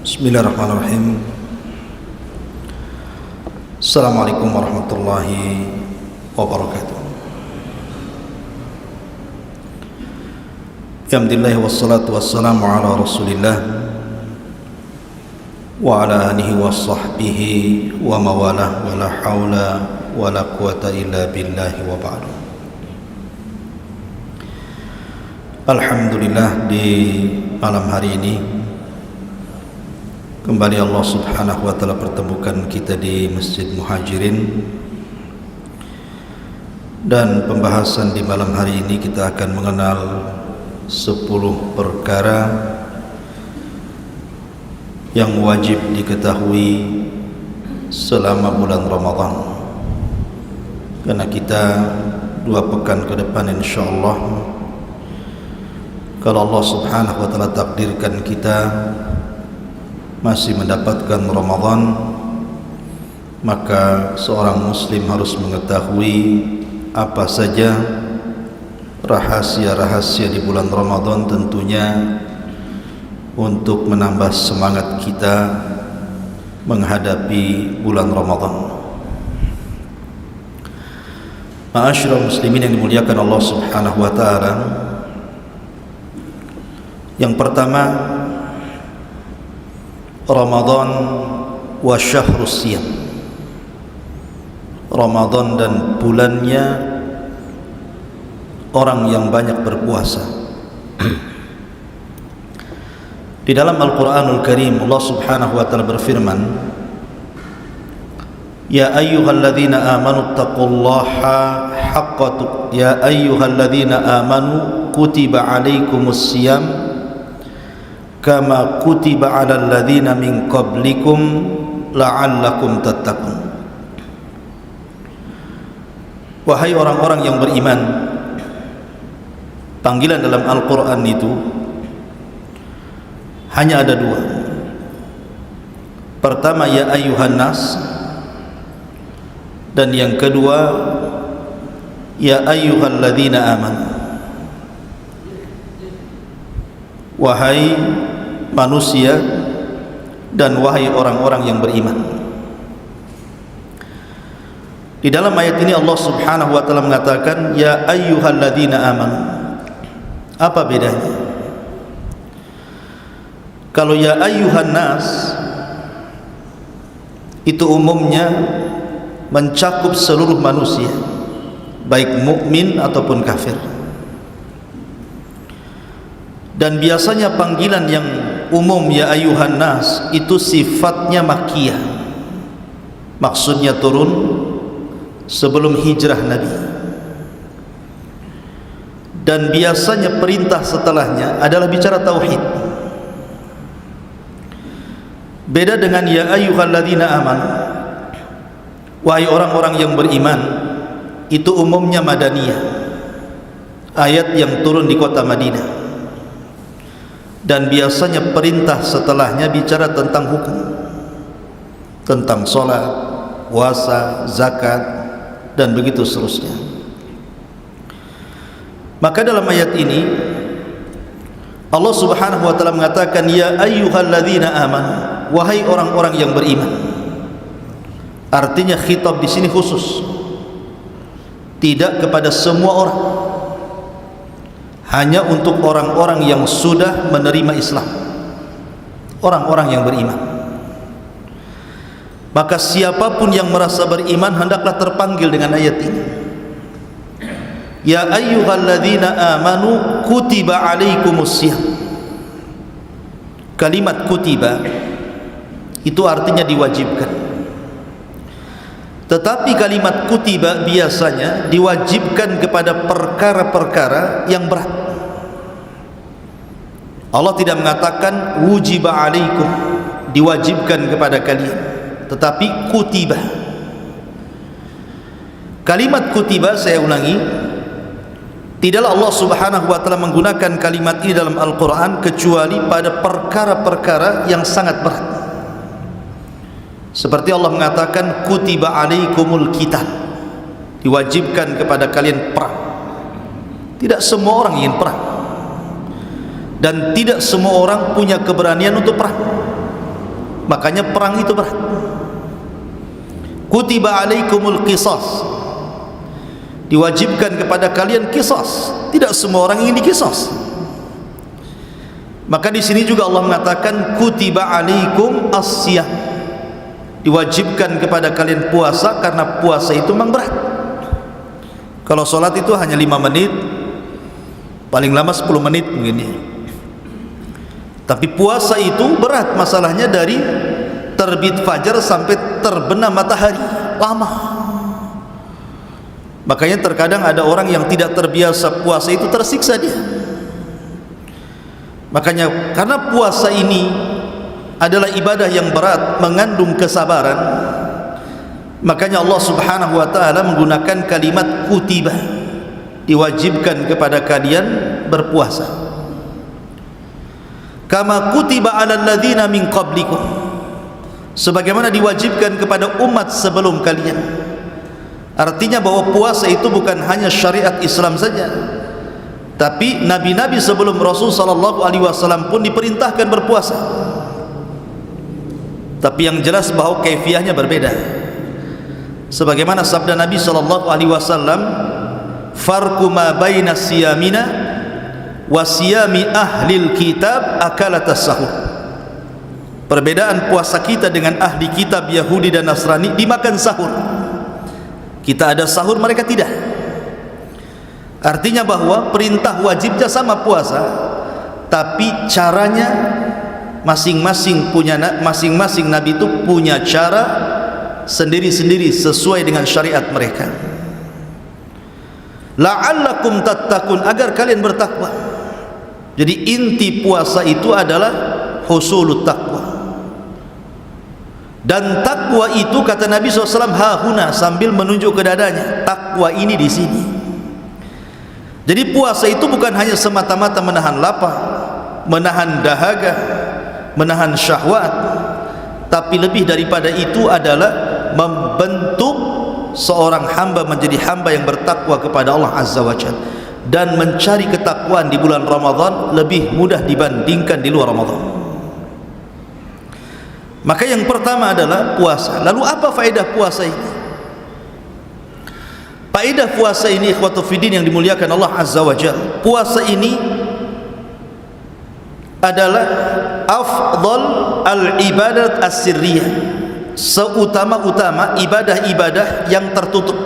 Bismillahirrahmanirrahim. Assalamualaikum warahmatullahi wabarakatuh. Alhamdulillah wassalatu wassalamu ala Rasulillah wa ala alihi wa sahbihi wa mawalah wa la hawla wa la quwata illa billahi wa ba'du. Alhamdulillah, di malam hari ini kembali Allah subhanahu wa ta'ala pertemukan kita di Masjid Muhajirin, dan pembahasan di malam hari ini kita akan mengenal 10 perkara yang wajib diketahui selama bulan Ramadan, karena kita 2 pekan ke depan insyaallah, kalau Allah subhanahu wa ta'ala takdirkan kita masih mendapatkan Ramadan, maka seorang muslim harus mengetahui apa saja rahasia-rahasia di bulan Ramadan, tentunya untuk menambah semangat kita menghadapi bulan Ramadan. Ma'asyiral muslimin yang dimuliakan Allah subhanahu wa ta'ala, yang pertama, Ramadan wa syahrus siyam. Ramadan dan bulannya orang yang banyak berpuasa. Di dalam Al-Qur'anul Karim Allah Subhanahu wa taala berfirman, Ya ayyuhalladzina amanu taqullaha haqqa ya ayyuhalladzina amanu kutiba alaikumus siyam kama kutiba 'alal ladzina min qablikum la'allakum tattaqun. Wahai orang-orang yang beriman, panggilan dalam Al-Qur'an itu hanya ada 2. Pertama, ya ayyuhan nas, dan yang kedua, ya ayyuhalladzina amanu. Wahai manusia dan wahai orang-orang yang beriman. Di dalam ayat ini Allah subhanahu wa ta'ala mengatakan ya ayyuhalladzina amanu. Apa bedanya? Kalau ya ayyuhan nas itu umumnya mencakup seluruh manusia, baik mukmin ataupun kafir. Dan biasanya panggilan yang umum ya ayyuhan nas itu sifatnya makkiyah, maksudnya turun sebelum hijrah Nabi, dan biasanya perintah setelahnya adalah bicara tauhid. Beda dengan ya ayyuhalladzina amanu, wahai orang-orang yang beriman, itu umumnya madaniyah, ayat yang turun di kota Madinah, dan biasanya perintah setelahnya bicara tentang hukum, tentang sholat, puasa, zakat, dan begitu seterusnya. Maka dalam ayat ini Allah subhanahu wa ta'ala mengatakan ya ayyuhalladzina amanu, wahai orang-orang yang beriman. Artinya khitab di sini khusus, tidak kepada semua orang, hanya untuk orang-orang yang sudah menerima Islam, orang-orang yang beriman. Maka siapapun yang merasa beriman hendaklah terpanggil dengan ayat ini. Ya ayyuhalladzina amanu kutiba alaikumus siyam. Kalimat kutiba itu artinya diwajibkan. Tetapi kalimat kutiba biasanya diwajibkan kepada perkara-perkara yang berat. Allah tidak mengatakan wujiba alaikum, diwajibkan kepada kalian, tetapi kutiba. Kalimat kutiba, saya ulangi, tidaklah Allah subhanahu wa ta'ala menggunakan kalimat ini dalam Al-Quran kecuali pada perkara-perkara yang sangat berat. Seperti Allah mengatakan kutiba alaikumul qital, diwajibkan kepada kalian perang. Tidak semua orang ingin perang, dan tidak semua orang punya keberanian untuk perang. makanya perang itu berat. Kutiba alaikumul qisas, diwajibkan kepada kalian qisas. Tidak semua orang ingin diqisas. Maka di sini juga Allah mengatakan kutiba alaikum as-siyam, diwajibkan kepada kalian puasa karena puasa itu memang berat. Kalau sholat itu hanya 5 menit, paling lama 10 menit mungkin ya. Tapi puasa itu berat masalahnya, dari terbit fajar sampai terbenam matahari, lama. Makanya terkadang ada orang yang tidak terbiasa puasa itu tersiksa dia. Makanya karena puasa ini adalah ibadah yang berat, mengandung kesabaran, makanya Allah Subhanahu wa taala menggunakan kalimat kutiba, diwajibkan kepada kalian berpuasa. Kama kutiba 'alal ladzina min qablikum, sebagaimana diwajibkan kepada umat sebelum kalian. Artinya bahwa puasa itu bukan hanya syariat Islam saja, tapi nabi-nabi sebelum Rasul sallallahu alaihi wasallam pun diperintahkan berpuasa. Tapi yang jelas bahwa kaifiahnya berbeda. Sebagaimana sabda Nabi sallallahu alaihi wasallam, farqu ma baina siyamina wa siyami ahlil kitab akalatas sahur. Perbedaan puasa kita dengan ahli kitab Yahudi dan Nasrani dimakan sahur. Kita ada sahur, mereka tidak. Artinya bahwa perintah wajibnya sama puasa, tapi caranya masing-masing nabi itu punya cara sendiri-sendiri sesuai dengan syariat mereka. La'allakum tattaqun, agar kalian bertakwa. Jadi inti puasa itu adalah husulut taqwa. Dan takwa itu kata Nabi SAW hahuna, sambil menunjuk ke dadanya, takwa ini di sini. Jadi puasa itu bukan hanya semata-mata menahan lapar, menahan dahaga, menahan syahwat, tapi lebih daripada itu adalah membentuk seorang hamba menjadi hamba yang bertakwa kepada Allah Azza wa Jalla, dan mencari ketakwaan di bulan Ramadan lebih mudah dibandingkan di luar Ramadan. Maka yang pertama adalah puasa. Lalu apa faedah puasa ini? Faedah puasa ini ikhwatu fiddin yang dimuliakan Allah Azza wa Jalla, puasa ini adalah afdal al-ibadat as-sirriyah, seutama-utama ibadah-ibadah yang tertutup.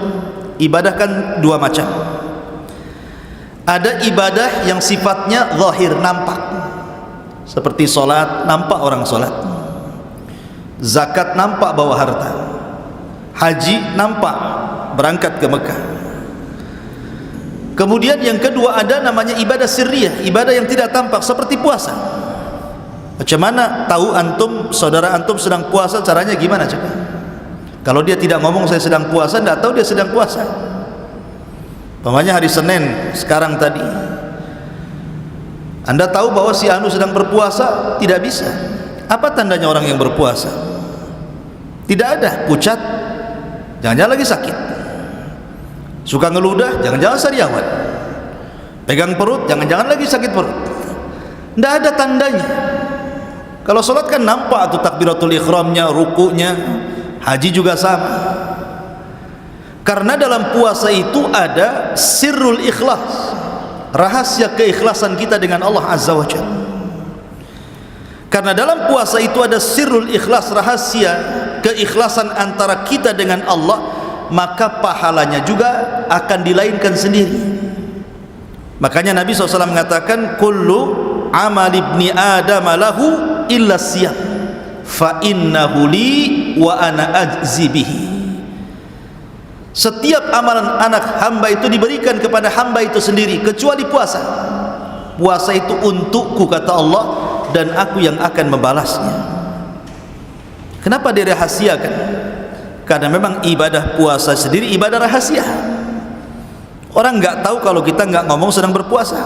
Ibadah kan dua macam. Ada ibadah yang sifatnya zahir, nampak, seperti solat, nampak orang solat. Zakat nampak bawa harta. Haji nampak berangkat ke Mekah. Kemudian yang kedua ada namanya ibadah sirriyah, ibadah yang tidak tampak, seperti puasa. Macam mana tahu antum, saudara antum sedang puasa, caranya gimana coba? Kalau dia tidak ngomong saya sedang puasa, tidak tahu dia sedang puasa. Umpamanya hari Senin sekarang tadi, Anda tahu bahwa si anu sedang berpuasa? Tidak bisa. Apa tandanya orang yang berpuasa? Tidak ada, pucat, jangan-jangan lagi sakit. Suka ngeludah, jangan-jangan sariawan. Pegang perut, jangan-jangan lagi sakit perut. Tidak ada tandanya. Kalau sholat kan nampak tuh takbiratul ikhramnya, rukunya. Haji juga sama. Karena dalam puasa itu ada sirrul ikhlas, rahasia keikhlasan kita dengan Allah Azza wa Jalla. Karena dalam puasa itu ada sirrul ikhlas, rahasia keikhlasan antara kita dengan Allah, maka pahalanya juga akan dilainkan sendiri. Makanya Nabi SAW mengatakan kullu amal ibni adam lahu illa siyam fa innahu li wa ana ajzi bihi. Setiap amalan anak hamba itu diberikan kepada hamba itu sendiri, kecuali puasa. Puasa itu untukku kata Allah, dan aku yang akan membalasnya. Kenapa dirahasiakan? Karena memang ibadah puasa sendiri ibadah rahasia. Orang nggak tahu kalau kita nggak ngomong sedang berpuasa.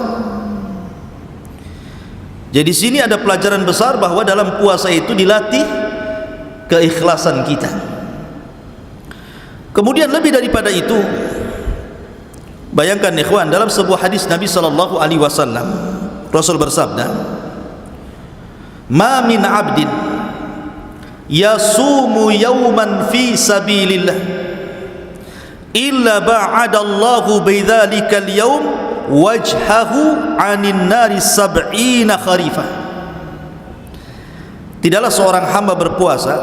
Jadi sini ada pelajaran besar bahwa dalam puasa itu dilatih keikhlasan kita. Kemudian lebih daripada itu, bayangkan ikhwan, dalam sebuah hadis Nabi sallallahu alaihi wasallam, Rasul bersabda, "Ma min 'abdin yasumu yawman fi sabilillah illa ba'adallahu bidzalikal yawm wajhahu 'anil nari 70 kharifah. Tidaklah seorang hamba berpuasa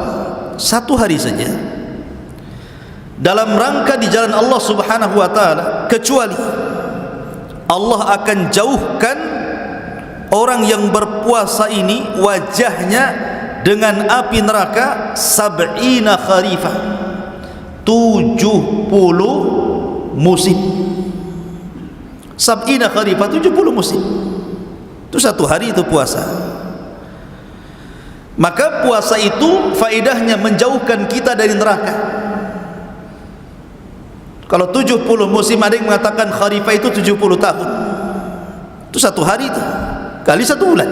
satu hari saja dalam rangka di jalan Allah Subhanahu wa taala, kecuali Allah akan jauhkan orang yang berpuasa ini wajahnya dengan api neraka 70 kharifah, 70 musim. 70 kharifah, 70 musim. Itu satu hari itu puasa. Maka puasa itu faedahnya menjauhkan kita dari neraka. Kalau 70 musim, ada yang mengatakan kharifah itu 70 tahun. Itu satu hari itu kali satu bulan,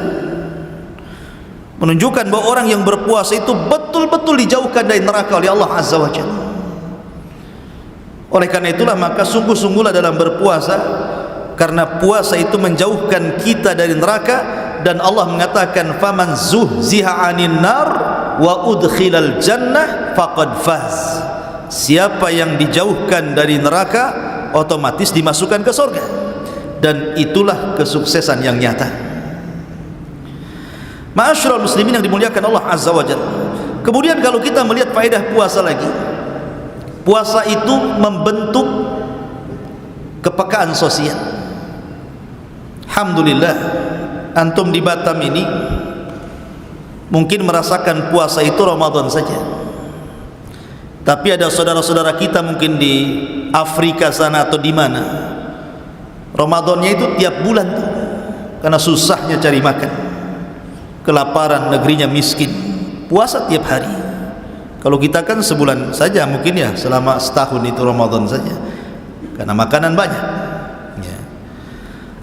menunjukkan bahwa orang yang berpuasa itu betul-betul dijauhkan dari neraka oleh Allah Azza wa Jalla. Oleh karena itulah maka sungguh-sungguhlah dalam berpuasa, karena puasa itu menjauhkan kita dari neraka. Dan Allah mengatakan faman zuhziha 'anil nar wa udkhilal jannah faqad faz. Siapa yang dijauhkan dari neraka otomatis dimasukkan ke surga, dan itulah kesuksesan yang nyata. Ma'asyiral muslimin yang dimuliakan Allah Azza wa Jalla. Kemudian kalau kita melihat faedah puasa lagi, puasa itu membentuk kepekaan sosial. Alhamdulillah, antum di Batam ini mungkin merasakan puasa itu Ramadan saja, tapi ada saudara-saudara kita mungkin di Afrika sana atau di mana, Ramadannya itu tiap bulan tuh, karena susahnya cari makan, kelaparan, negerinya miskin, puasa tiap hari. Kalau kita kan sebulan saja mungkin ya, selama setahun itu Ramadan saja, karena makanan banyak.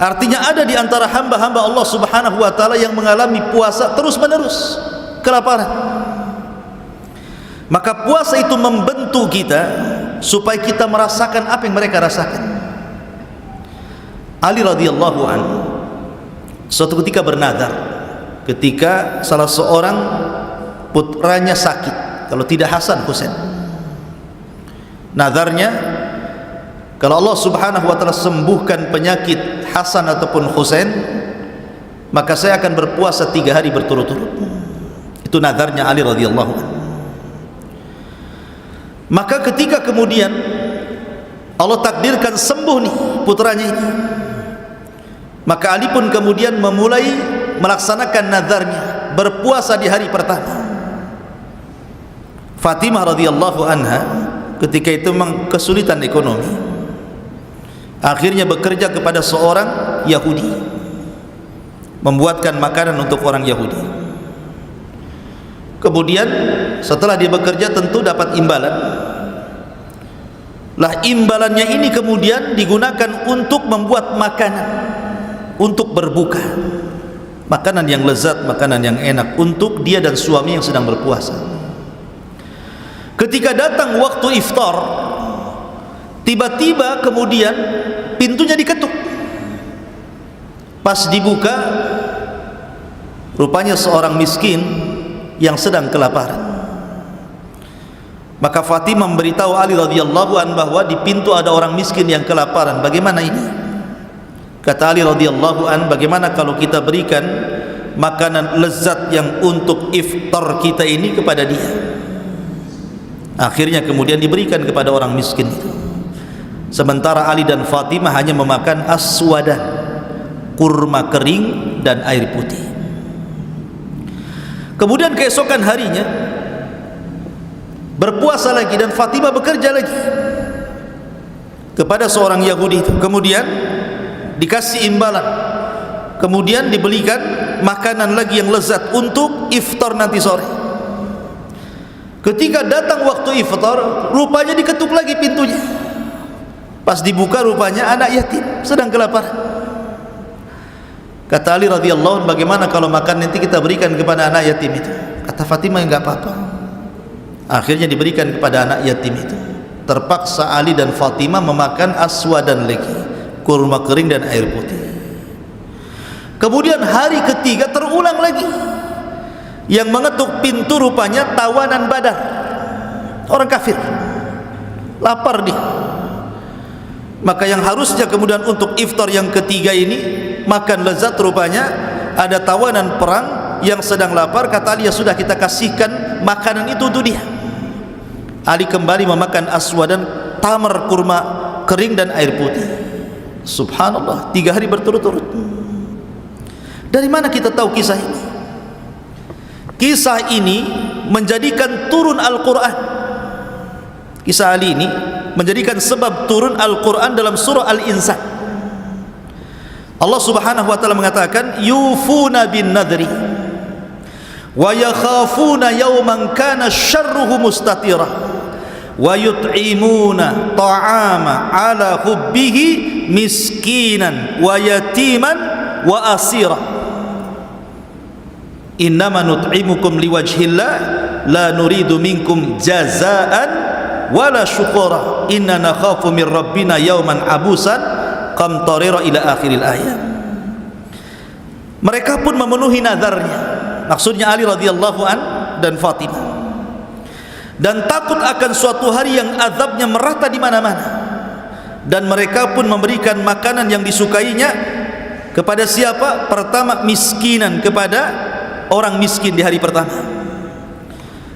Artinya ada di antara hamba-hamba Allah Subhanahu wa taala yang mengalami puasa terus-menerus, kelaparan. Maka puasa itu membentuk kita supaya kita merasakan apa yang mereka rasakan. Ali radhiyallahu anhu suatu ketika bernazar, ketika salah seorang putranya sakit, kalau tidak Hasan Husain. Nazarnya, kalau Allah Subhanahu wa taala sembuhkan penyakit Hasan ataupun Husain, maka saya akan berpuasa 3 hari berturut-turut. Itu nazarnya Ali radhiyallahu anhu. Maka ketika kemudian Allah takdirkan sembuh nih putranya ini, maka Ali pun kemudian memulai melaksanakan nazarnya, berpuasa di hari pertama. Fatimah radhiyallahu anha ketika itu memang kesulitan ekonomi, akhirnya bekerja kepada seorang Yahudi, membuatkan makanan untuk orang Yahudi. Kemudian setelah dia bekerja tentu dapat imbalan. Lah imbalannya ini kemudian digunakan untuk membuat makanan, untuk berbuka, makanan yang lezat, makanan yang enak untuk dia dan suami yang sedang berpuasa. Ketika datang waktu iftar, tiba-tiba kemudian pintunya diketuk. Pas dibuka, rupanya seorang miskin yang sedang kelaparan. Maka Fatimah memberitahu Ali radhiyallahu an bahwa di pintu ada orang miskin yang kelaparan. Bagaimana ini? Kata Ali radhiyallahu an, bagaimana kalau kita berikan makanan lezat yang untuk iftar kita ini kepada dia? Akhirnya kemudian diberikan kepada orang miskin itu. Sementara Ali dan Fatimah hanya memakan aswadan, kurma kering dan air putih. Kemudian keesokan harinya berpuasa lagi dan Fatimah bekerja lagi kepada seorang Yahudi itu. Kemudian dikasih imbalan, kemudian dibelikan makanan lagi yang lezat untuk iftar nanti sore. Ketika datang waktu iftar, rupanya diketuk lagi pintunya. Pas dibuka, rupanya anak yatim sedang kelaparan. Kata Ali radhiyallahu anhu, bagaimana kalau makan nanti kita berikan kepada anak yatim itu? Kata Fatimah, enggak apa-apa. Akhirnya diberikan kepada anak yatim itu. Terpaksa Ali dan Fatimah memakan aswadan lagi, kurma kering dan air putih. Kemudian hari ketiga terulang lagi. Yang mengetuk pintu rupanya tawanan Badar, orang kafir, lapar dia. Maka yang harusnya kemudian untuk iftar yang ketiga ini makan lezat, rupanya ada tawanan perang yang sedang lapar. Kata Ali, ya sudah, kita kasihkan makanan itu untuk dia. Ali kembali memakan aswadan, tamar, kurma kering dan air putih. Subhanallah, 3 hari berturut-turut. Dari mana kita tahu kisah ini? Kisah ini menjadikan turun Al-Quran. Kisah Ali ini menjadikan sebab turun Al-Quran dalam surah Al-Insan. Allah subhanahu wa ta'ala mengatakan, yufuna bin nadri wa yakhafuna yawman kana syarruhu mustatira wa yut'imuna ta'ama ala hubbihi miskinan wa yatiman wa asira. Innama nut'imukum liwajhillah la nuridu minkum jazaan wala syukura inna nakhafu min rabbina yawman abusan qamtarira ila akhiril ayat. Mereka pun memenuhi nazarnya, maksudnya Ali radhiyallahu an dan Fatimah, dan takut akan suatu hari yang azabnya merata di mana-mana. Dan mereka pun memberikan makanan yang disukainya kepada siapa? Pertama, miskinan, kepada orang miskin di hari pertama.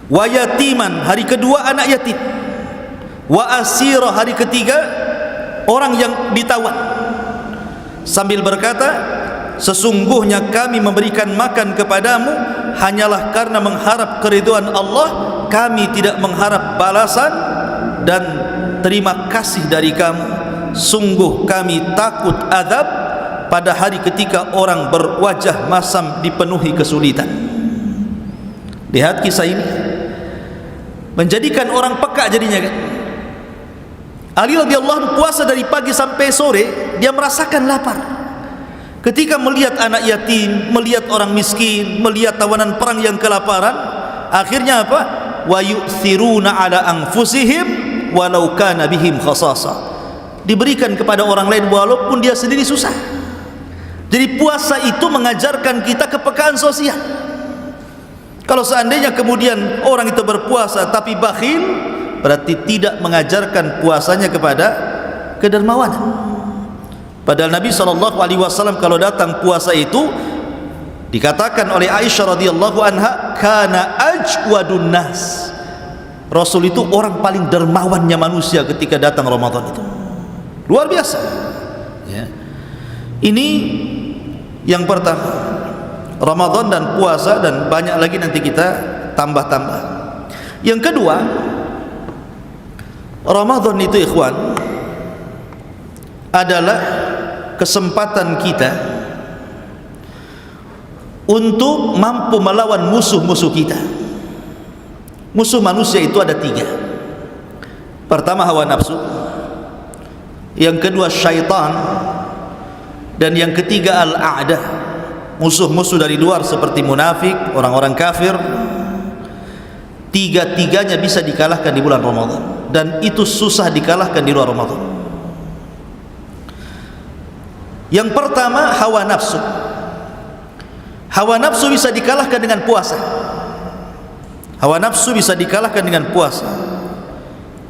Wa yatiman, hari kedua anak yatim. Wa asira, hari ketiga orang yang ditawan. Sambil berkata, sesungguhnya kami memberikan makan kepadamu hanyalah karena mengharap keridhaan Allah, kami tidak mengharap balasan dan terima kasih dari kamu. Sungguh kami takut azab pada hari ketika orang berwajah masam dipenuhi kesulitan. Lihat kisah ini menjadikan orang peka jadinya kan. Ali radhiyallahu anhu puasa dari pagi sampai sore, dia merasakan lapar. Ketika melihat anak yatim, melihat orang miskin, melihat tawanan perang yang kelaparan, akhirnya apa? Wa yu'thiruna ala anfusihim walau kana bihim khasasa. Diberikan kepada orang lain walaupun dia sendiri susah. Jadi puasa itu mengajarkan kita kepekaan sosial. Kalau seandainya kemudian orang itu berpuasa tapi bakhil, berarti tidak mengajarkan puasanya kepada kedermawanan. Padahal Nabi SAW kalau datang puasa itu dikatakan oleh Aisyah radhiyallahu anha, kana ajwadun nas. Rasul itu orang paling dermawannya manusia ketika datang Ramadan itu. Luar biasa ya. Ini yang pertama, Ramadan dan puasa, dan banyak lagi nanti kita tambah-tambah. Yang kedua, Ramadan itu ikhwan adalah kesempatan kita untuk mampu melawan musuh-musuh kita. Musuh manusia itu ada 3. Pertama, hawa nafsu. Yang kedua, syaitan. Dan yang ketiga, al-a'da, musuh-musuh dari luar seperti munafik, orang-orang kafir. 3-tiganya bisa dikalahkan di bulan Ramadan, dan itu susah dikalahkan di luar Ramadan. Yang pertama, hawa nafsu. Hawa nafsu bisa dikalahkan dengan puasa. Hawa nafsu bisa dikalahkan dengan puasa.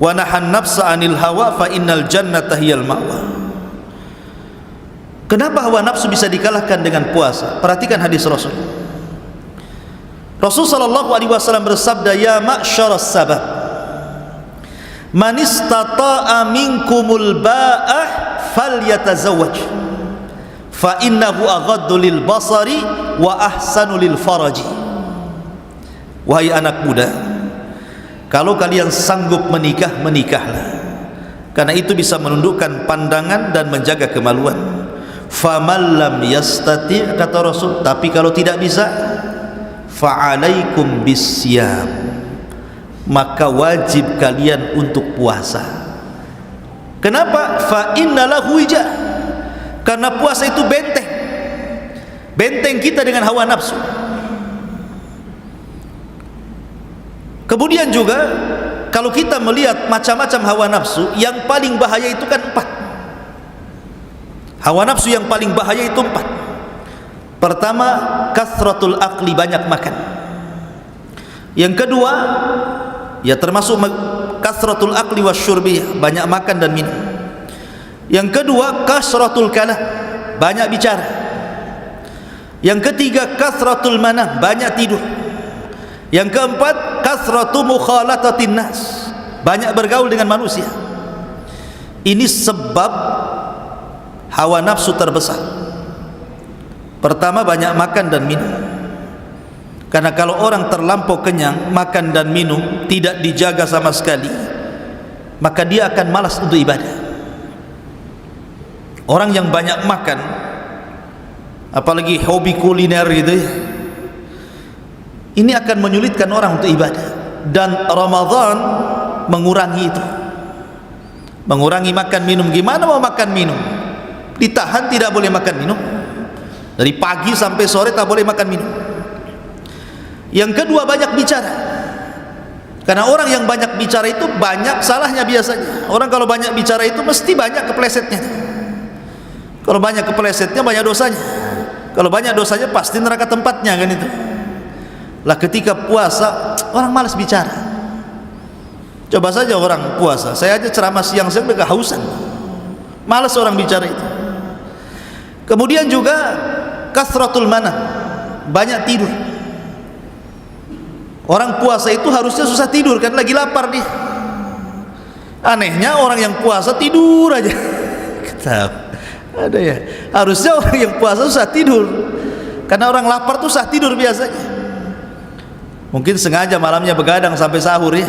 Wa nahan nafsa 'anil hawa fa innal jannata hiyal ma'wa. Kenapa hawa nafsu bisa dikalahkan dengan puasa? Perhatikan hadis Rasul. Rasul sallallahu alaihi wasallam bersabda, ya ma'syaras sabab, man istata'a minkumul ba'ah falyatazawwaj fa innahu aghaddu lil basari wa ahsanu lil faraji. Wahai anak muda, kalau kalian sanggup menikah, menikahlah, karena itu bisa menundukkan pandangan dan menjaga kemaluan. Faman lam yastati', kata Rasul, tapi kalau tidak bisa, fa'alaikum bisyam, maka wajib kalian untuk puasa. Kenapa? Fa innalahu wija, karena puasa itu benteng, benteng kita dengan hawa nafsu. Kemudian juga kalau kita melihat macam-macam hawa nafsu, yang paling bahaya itu kan 4. Hawa nafsu yang paling bahaya itu 4. Pertama, kathratul akli, banyak makan. Yang kedua, ya termasuk kasratul akli wasyurbi, banyak makan dan minum. Yang kedua, kasratul kalam, banyak bicara. Yang ketiga, kasratul manam, banyak tidur. Yang keempat, kasratu mukhalatatin nas, banyak bergaul dengan manusia. Ini sebab hawa nafsu terbesar. Pertama, banyak makan dan minum. Karena kalau orang terlampau kenyang, makan dan minum tidak dijaga sama sekali, maka dia akan malas untuk ibadah. Orang yang banyak makan, apalagi hobi kuliner gitu ya, ini akan menyulitkan orang untuk ibadah. Dan Ramadan mengurangi itu, mengurangi makan minum. Gimana mau makan minum? Ditahan, tidak boleh makan minum. Dari pagi sampai sore tak boleh makan minum. Yang kedua, banyak bicara. Karena orang yang banyak bicara itu banyak salahnya biasanya. Orang kalau banyak bicara itu mesti banyak keplesetnya. Kalau banyak keplesetnya, banyak dosanya. Kalau banyak dosanya, pasti neraka tempatnya, kan itu. Lah ketika puasa, orang malas bicara. Coba saja orang puasa, saya aja ceramah siang-siang udah kehausan, malas orang bicara itu. Kemudian juga kasratul manam, banyak tidur. Orang puasa itu harusnya susah tidur, kan lagi lapar dia. Anehnya orang yang puasa tidur aja. Ada ya, harusnya orang yang puasa susah tidur, karena orang lapar tuh susah tidur biasanya. Mungkin sengaja malamnya begadang sampai sahur ya,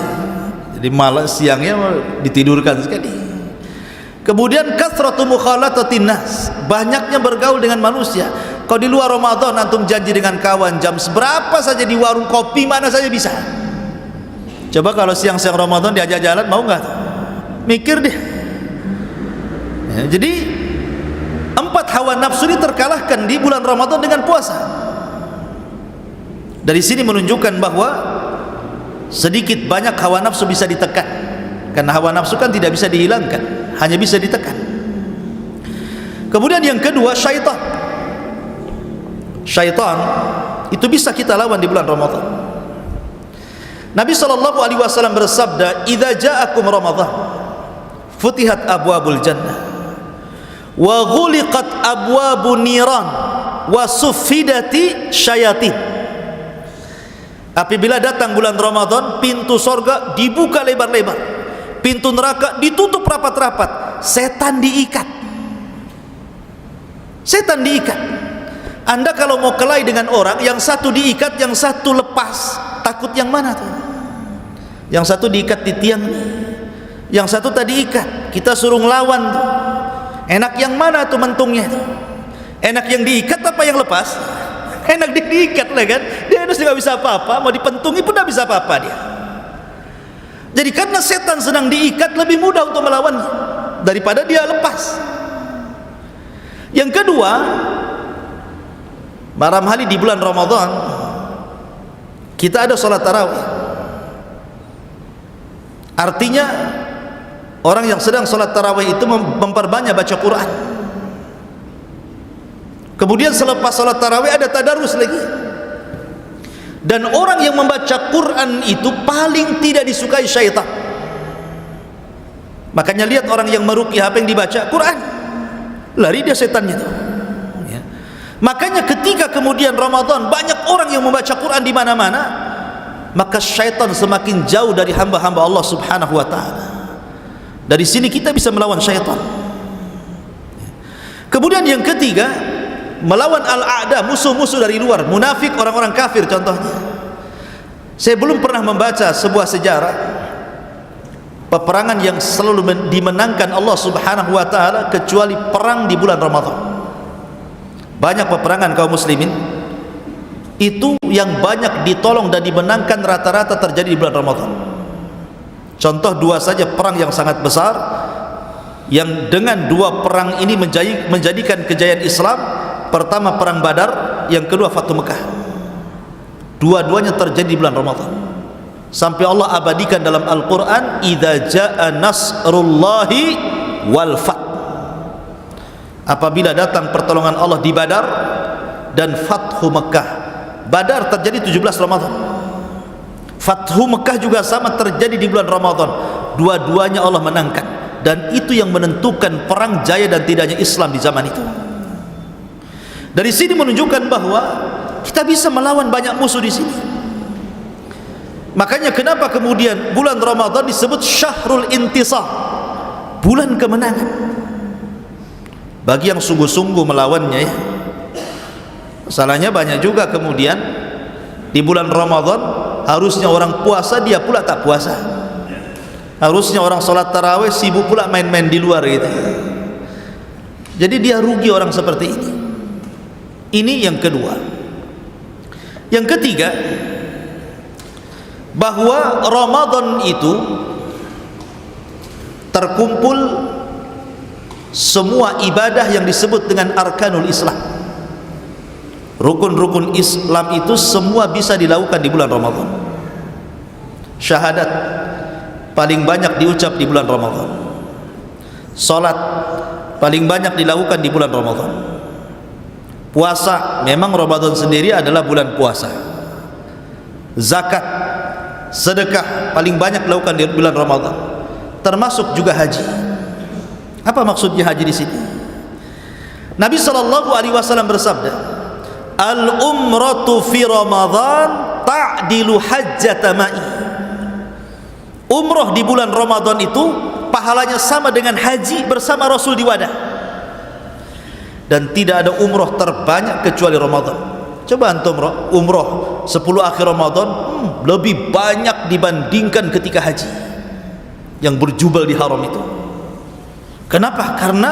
jadi malas siangnya ditidurkan sekali. Kemudian kasratu mukhalatatin nas, banyaknya bergaul dengan manusia. Kalau di luar Ramadan antum janji dengan kawan jam seberapa saja di warung kopi mana saja bisa. Coba kalau siang-siang Ramadan diajak jalan, mau nggak? Mikir deh ya. Jadi 4 hawa nafsu ini terkalahkan di bulan Ramadan dengan puasa. Dari sini menunjukkan bahwa sedikit banyak hawa nafsu bisa ditekan. Karena hawa nafsu kan tidak bisa dihilangkan, hanya bisa ditekan. Kemudian yang kedua, syaitan. Syaitan itu bisa kita lawan di bulan Ramadan. Nabi SAW bersabda, "Idza ja'akum Ramadan, futihat abwabul jannah, wa ghuliqat abwabun niran, wa suffidati syayatin." Apabila datang bulan Ramadan, pintu sorga dibuka lebar-lebar, pintu neraka ditutup rapat-rapat, setan diikat. Setan diikat. Anda kalau mau kelahi dengan orang, yang satu diikat, yang satu lepas, takut yang mana tuh? Yang satu diikat di tiang, yang satu tadi ikat, kita suruh ngelawan tuh. Enak yang mana tuh mentungnya tuh? Enak yang diikat apa yang lepas? Enak diikat lah kan, dia harus nggak bisa apa-apa, mau dipentungi pun nggak bisa apa-apa dia. Jadi karena setan sedang diikat, lebih mudah untuk melawan daripada dia lepas. Yang kedua, malam hari di bulan Ramadan kita ada sholat tarawih. Artinya orang yang sedang sholat tarawih itu memperbanyak baca Quran. Kemudian selepas sholat tarawih ada tadarus lagi. Dan orang yang membaca Quran itu paling tidak disukai syaitan. Makanya lihat orang yang meruqyah, apa yang dibaca? Quran. Lari dia setannya tuh. Ya. Makanya ketika kemudian Ramadan banyak orang yang membaca Quran di mana-mana, maka syaitan semakin jauh dari hamba-hamba Allah Subhanahu wa taala. Dari sini kita bisa melawan syaitan. Kemudian yang ketiga, melawan al-a'da, musuh-musuh dari luar, munafik, orang-orang kafir contohnya. Saya belum pernah membaca sebuah sejarah peperangan yang selalu dimenangkan Allah Subhanahu wa taala kecuali perang di bulan Ramadan. Banyak peperangan kaum muslimin itu yang banyak ditolong dan dimenangkan rata-rata terjadi di bulan Ramadan. Contoh dua saja perang yang sangat besar, yang dengan dua perang ini menjadikan kejayaan Islam. Pertama perang Badar, yang kedua Fathu Mekah. Dua-duanya terjadi di bulan Ramadan. Sampai Allah abadikan dalam Al-Quran, "Idza jaa nasrullahi wal fath." Apabila datang pertolongan Allah di Badar dan Fathu Mekah. Badar terjadi 17 Ramadan. Fathu Mekah juga sama terjadi di bulan Ramadan. Dua-duanya Allah menangkan, dan itu yang menentukan perang jaya dan tidaknya Islam di zaman itu. Dari sini menunjukkan bahwa kita bisa melawan banyak musuh di sini. Makanya kenapa kemudian bulan Ramadan disebut Syahrul Intisar, bulan kemenangan. Bagi yang sungguh-sungguh melawannya ya. Masalahnya banyak juga kemudian di bulan Ramadan harusnya orang puasa dia pula tak puasa. Harusnya orang sholat tarawih sibuk pula main-main di luar gitu. Jadi dia rugi orang seperti ini. Ini yang kedua. Yang ketiga, bahwa Ramadan itu terkumpul semua ibadah yang disebut dengan arkanul Islam. Rukun-rukun Islam itu semua bisa dilakukan di bulan Ramadan. Syahadat paling banyak diucap di bulan Ramadan. Salat paling banyak dilakukan di bulan Ramadan. Puasa, memang Ramadan sendiri adalah bulan puasa. Zakat, sedekah paling banyak dilakukan di bulan Ramadan. Termasuk juga haji. Apa maksudnya haji di sini? Nabi SAW bersabda, "Al-umratu fi Ramadan ta'dilu hajjata ma'i." Umrah di bulan Ramadan itu pahalanya sama dengan haji bersama Rasul di wadah. Dan tidak ada umrah terbanyak kecuali Ramadan. Coba antum umrah 10 akhir Ramadan lebih banyak dibandingkan ketika haji yang berjubel di haram itu. Kenapa? Karena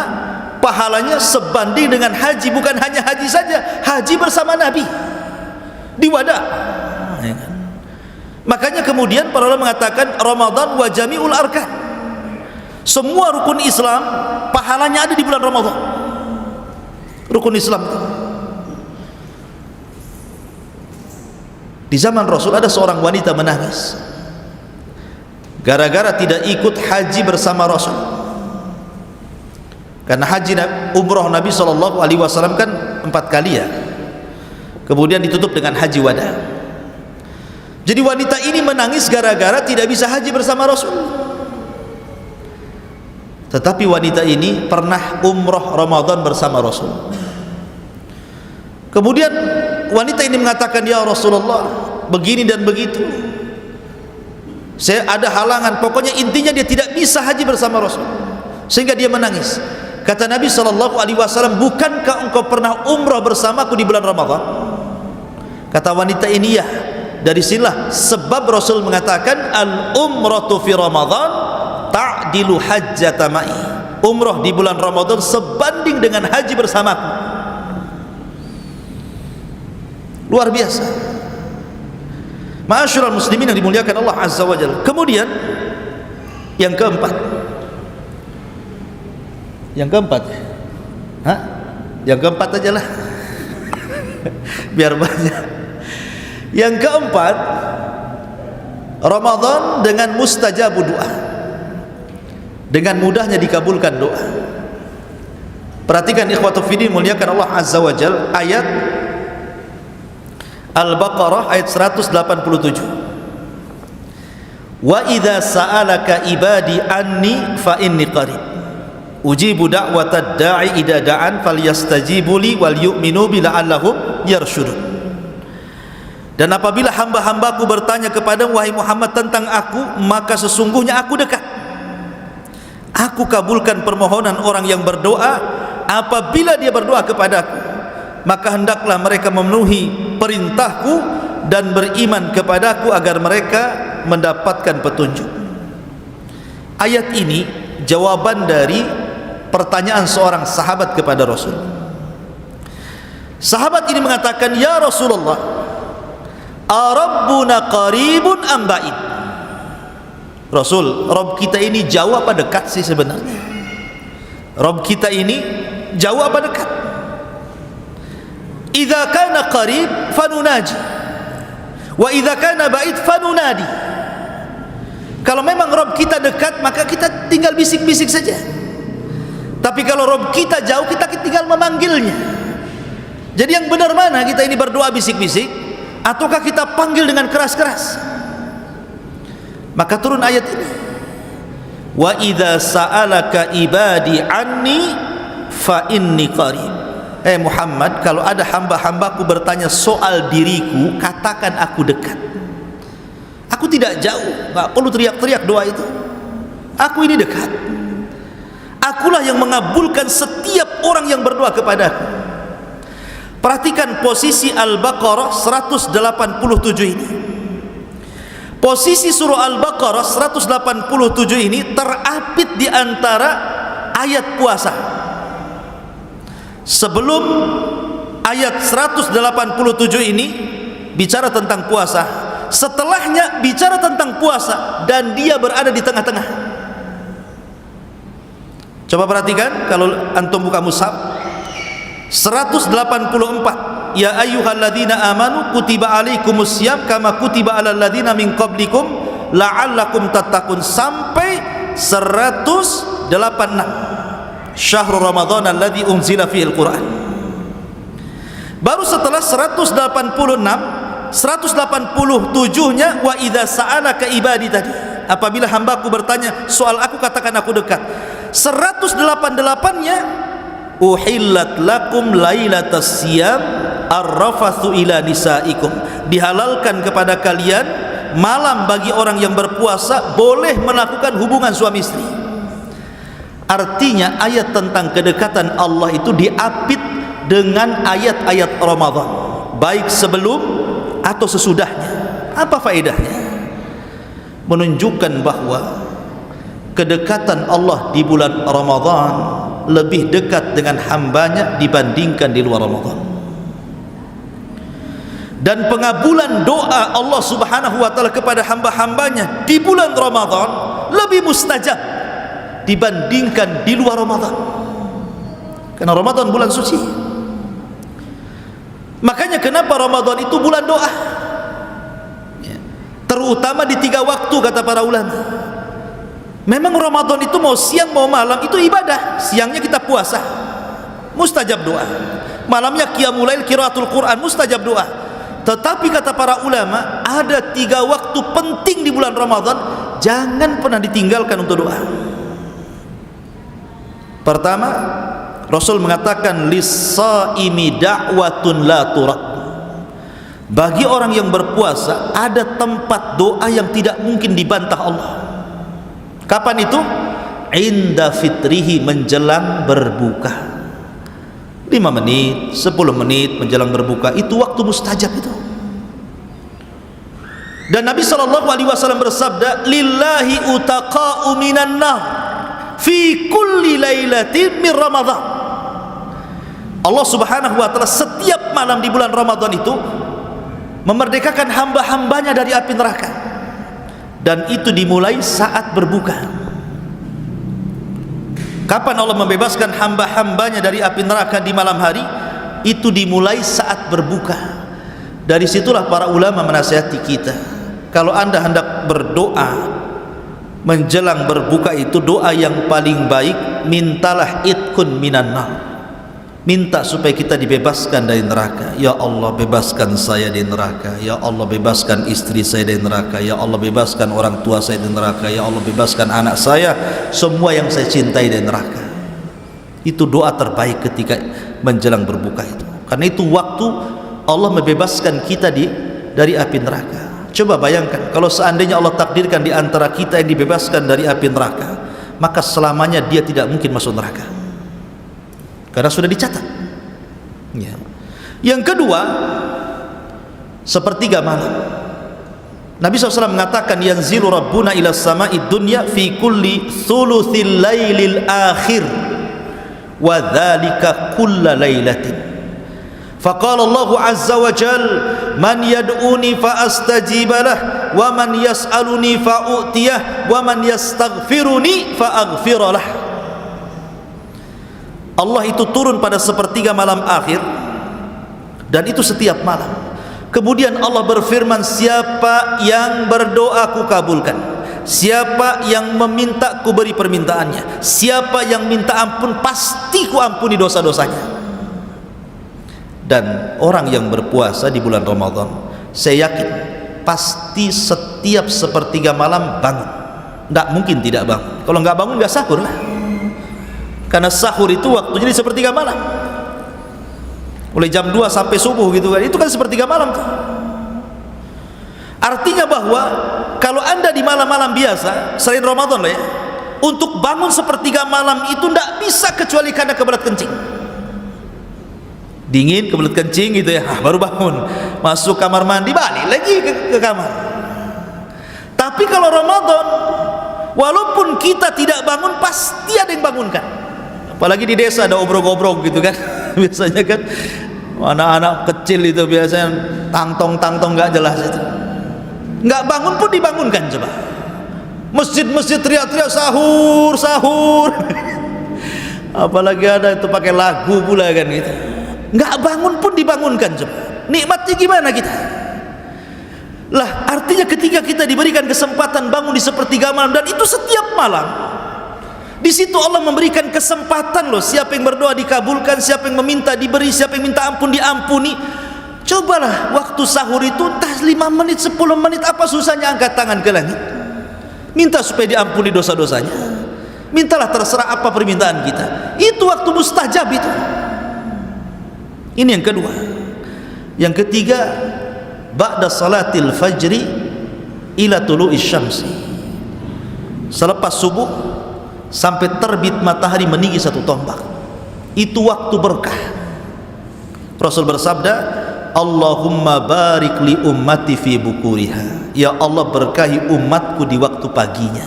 pahalanya sebanding dengan haji. Bukan hanya haji saja, haji bersama Nabi di wadah. Makanya kemudian para ulama mengatakan Ramadan wa jami'ul arkan. Semua rukun Islam pahalanya ada di bulan Ramadan. Rukun Islam itu. Di zaman Rasul ada seorang wanita menangis gara-gara tidak ikut haji bersama Rasul. Karena haji umrah Nabi SAW kan 4 kali ya. Kemudian ditutup dengan haji wada. Jadi wanita ini menangis gara-gara tidak bisa haji bersama Rasul. Tetapi wanita ini pernah umrah Ramadan bersama Rasul. Kemudian wanita ini mengatakan, "Ya Rasulullah, begini dan begitu. Saya ada halangan." Pokoknya intinya dia tidak bisa haji bersama Rasul. Sehingga dia menangis. Kata Nabi SAW, "Bukankah engkau pernah umrah bersamaku di bulan Ramadan?" Kata wanita ini, "Ya." Dari sinilah sebab Rasul mengatakan, "Al-umratu fi Ramadan ta'dilu hajjata ma'i." Umrah di bulan Ramadan sebanding dengan haji bersamaku. Luar biasa. Ma'asyiral muslimin yang dimuliakan Allah Azza wa Jalla. Kemudian yang keempat. Yang keempat. Hah? Yang keempat aja lah. Biar banyak. Yang keempat, Ramadan dengan mustajabu doa. Dengan mudahnya dikabulkan doa. Perhatikan ikhwatu fiddin muliakan Allah Azza wa Jalla, ayat Al-Baqarah ayat 187. "Wa idza sa'alaka ibadi anni fa inni qarib. Ujibu da'watad da'i idza da'an falyastajibu li wal yu'minu bi la'allahum yarshudun." Dan apabila hamba-hambaku bertanya kepadamu wahai Muhammad tentang aku, maka sesungguhnya aku dekat. Aku kabulkan permohonan orang yang berdoa apabila dia berdoa kepadaku. Maka hendaklah mereka memenuhi perintahku dan beriman kepadaku agar mereka mendapatkan petunjuk. Ayat ini jawaban dari pertanyaan seorang sahabat kepada Rasul. Sahabat ini mengatakan, "Ya Rasulullah, Arabbuna qaribun am ba'id?" Rasul, Rabb kita ini jauh apa dekat sih sebenarnya? Rabb kita ini jauh apa dekat? Idza kana qarib fanunaji wa idza kana ba'id fanunadi. Kalau memang Rabb kita dekat, maka kita tinggal bisik-bisik saja. Tapi kalau Rabb kita jauh, kita tinggal memanggilnya. Jadi yang benar mana, kita ini berdoa bisik-bisik ataukah kita panggil dengan keras-keras? Maka turun ayat ini, wa idza sa'alaka ibadi anni fa inni qarib. Muhammad, kalau ada hamba-hambaku bertanya soal diriku, katakan aku dekat. Aku tidak jauh, nggak perlu teriak-teriak doa itu. Aku ini dekat. Akulah yang mengabulkan setiap orang yang berdoa kepadaku. Perhatikan posisi Al-Baqarah 187 ini. Posisi surah Al-Baqarah 187 ini terapit di antara ayat puasa. Sebelum ayat 187 ini bicara tentang puasa, setelahnya bicara tentang puasa, dan dia berada di tengah-tengah. Coba perhatikan, kalau antum buka mushaf 184, ya ayyuhalladzina amanu kutiba alaikumus syiyam kama kutiba alal ladzina min qablikum la'allakum tattaqun, sampai 186, syahrul ramadhan alladzi unzila fihil quran. Baru setelah 186, 187-nya wa idza sa'alaka ibadi tadi, apabila hambaku bertanya soal aku, katakan aku dekat. 188-nya uhillat lakum lailatas siyam ar-rafathu ila nisaikum, dihalalkan kepada kalian malam bagi orang yang berpuasa boleh melakukan hubungan suami istri. Artinya ayat tentang kedekatan Allah itu diapit dengan ayat-ayat Ramadan, baik sebelum atau sesudahnya. Apa faedahnya? Menunjukkan bahwa kedekatan Allah di bulan Ramadan lebih dekat dengan hambanya dibandingkan di luar Ramadan. Dan pengabulan doa Allah subhanahu wa ta'ala kepada hamba-hambanya di bulan Ramadan lebih mustajab dibandingkan di luar Ramadan, karena Ramadan bulan suci. Makanya kenapa Ramadan itu bulan doa, terutama di 3 waktu, kata para ulama. Memang Ramadan itu mau siang mau malam itu ibadah. Siangnya kita puasa, mustajab doa. Malamnya qiyamul lail, qiraatul Quran, mustajab doa. Tetapi kata para ulama, ada 3 waktu penting di bulan Ramadan, jangan pernah ditinggalkan untuk doa. Pertama, Rasul mengatakan lis-shaimi da'watun la turad. Bagi orang yang berpuasa ada tempat doa yang tidak mungkin dibantah Allah. Kapan itu? Inda fitrihi, menjelang berbuka. 5 menit, 10 menit menjelang berbuka, itu waktu mustajab itu. Dan Nabi SAW bersabda, lillahi utaqa'u minan nar fi kulli lailatin min Ramadan. Allah subhanahu wa ta'ala setiap malam di bulan Ramadan itu memerdekakan hamba-hambanya dari api neraka, dan itu dimulai saat berbuka. Kapan Allah membebaskan hamba-hambanya dari api neraka di malam hari? Itu dimulai saat berbuka. Dari situlah para ulama menasihati kita, kalau anda hendak berdoa menjelang berbuka, itu doa yang paling baik, mintalah itkun minan nar, minta supaya kita dibebaskan dari neraka. Ya Allah, bebaskan saya dari neraka. Ya Allah, bebaskan istri saya dari neraka. Ya Allah, bebaskan orang tua saya dari neraka. Ya Allah, bebaskan anak saya, semua yang saya cintai dari neraka. Itu doa terbaik ketika menjelang berbuka itu, karena itu waktu Allah membebaskan kita dari api neraka. Coba bayangkan kalau seandainya Allah takdirkan di antara kita yang dibebaskan dari api neraka, maka selamanya dia tidak mungkin masuk neraka, karena sudah dicatat. Ya. Yang kedua, sepertiga malam. Nabi SAW mengatakan, yanzilu rabbuna ila sama'id dunya fi kulli thuluthil lailil akhir wa dhalika kulla lailatin. Faqala Allah azza wa jal, man yad'uni fa astajib lah, wa man yas'aluni fa u'tiyah, wa man yastaghfiruni fa aghfir lah. Allah itu turun pada sepertiga malam akhir, dan itu setiap malam. Kemudian Allah berfirman, siapa yang berdoa ku kabulkan, siapa yang meminta ku beri permintaannya, siapa yang minta ampun pasti ku ampuni dosa-dosanya. Dan orang yang berpuasa di bulan Ramadan, saya yakin pasti setiap sepertiga malam bangun. Tidak mungkin tidak bangun. Kalau nggak bangun nggak sahur lah, karena sahur itu waktunya di sepertiga malam, mulai jam 2 sampai subuh gitu kan, itu kan sepertiga malam tuh. Artinya bahwa kalau anda di malam-malam biasa selain Ramadan lah ya, untuk bangun sepertiga malam itu tidak bisa kecuali karena kebelet kencing, dingin kebelet kencing gitu ya, baru bangun, masuk kamar mandi, balik lagi ke kamar. Tapi kalau Ramadan, walaupun kita tidak bangun, pasti ada yang bangunkan. Apalagi di desa ada obrok-obrok gitu kan biasanya kan, anak-anak kecil itu biasanya tangtong nggak jelas itu, nggak bangun pun dibangunkan. Coba masjid-masjid teriak-teriak sahur apalagi ada itu pakai lagu pula kan gitu, nggak bangun pun dibangunkan. Coba nikmatnya gimana kita lah. Artinya ketika kita diberikan kesempatan bangun di sepertiga malam, dan itu setiap malam, di situ Allah memberikan kesempatan loh. Siapa yang berdoa dikabulkan, siapa yang meminta diberi, siapa yang minta ampun diampuni. Cobalah waktu sahur itu entah 5 menit 10 menit, apa susahnya angkat tangan ke langit, minta supaya diampuni dosa-dosanya. Mintalah, terserah apa permintaan kita, itu waktu mustajab itu. Ini yang kedua. Yang ketiga, ba'da salatil fajri ila tulu'is syamsi, selepas subuh sampai terbit matahari meninggi 1 tombak, itu waktu berkah. Rasul bersabda, Allahumma barik li ummati fi bukuriha, ya Allah berkahi umatku di waktu paginya.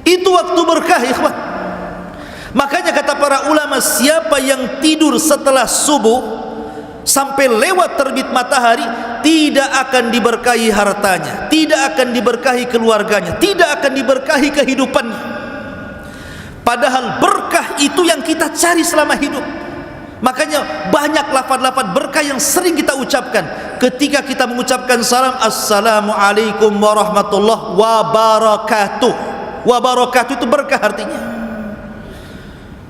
Itu waktu berkah ikhwan. Makanya kata para ulama, siapa yang tidur setelah subuh sampai lewat terbit matahari, tidak akan diberkahi hartanya, tidak akan diberkahi keluarganya, tidak akan diberkahi kehidupannya. Padahal berkah itu yang kita cari selama hidup. Makanya banyak lafaz-lafaz berkah yang sering kita ucapkan ketika kita mengucapkan salam, assalamualaikum warahmatullahi wabarakatuh. Wabarakatuh itu berkah artinya.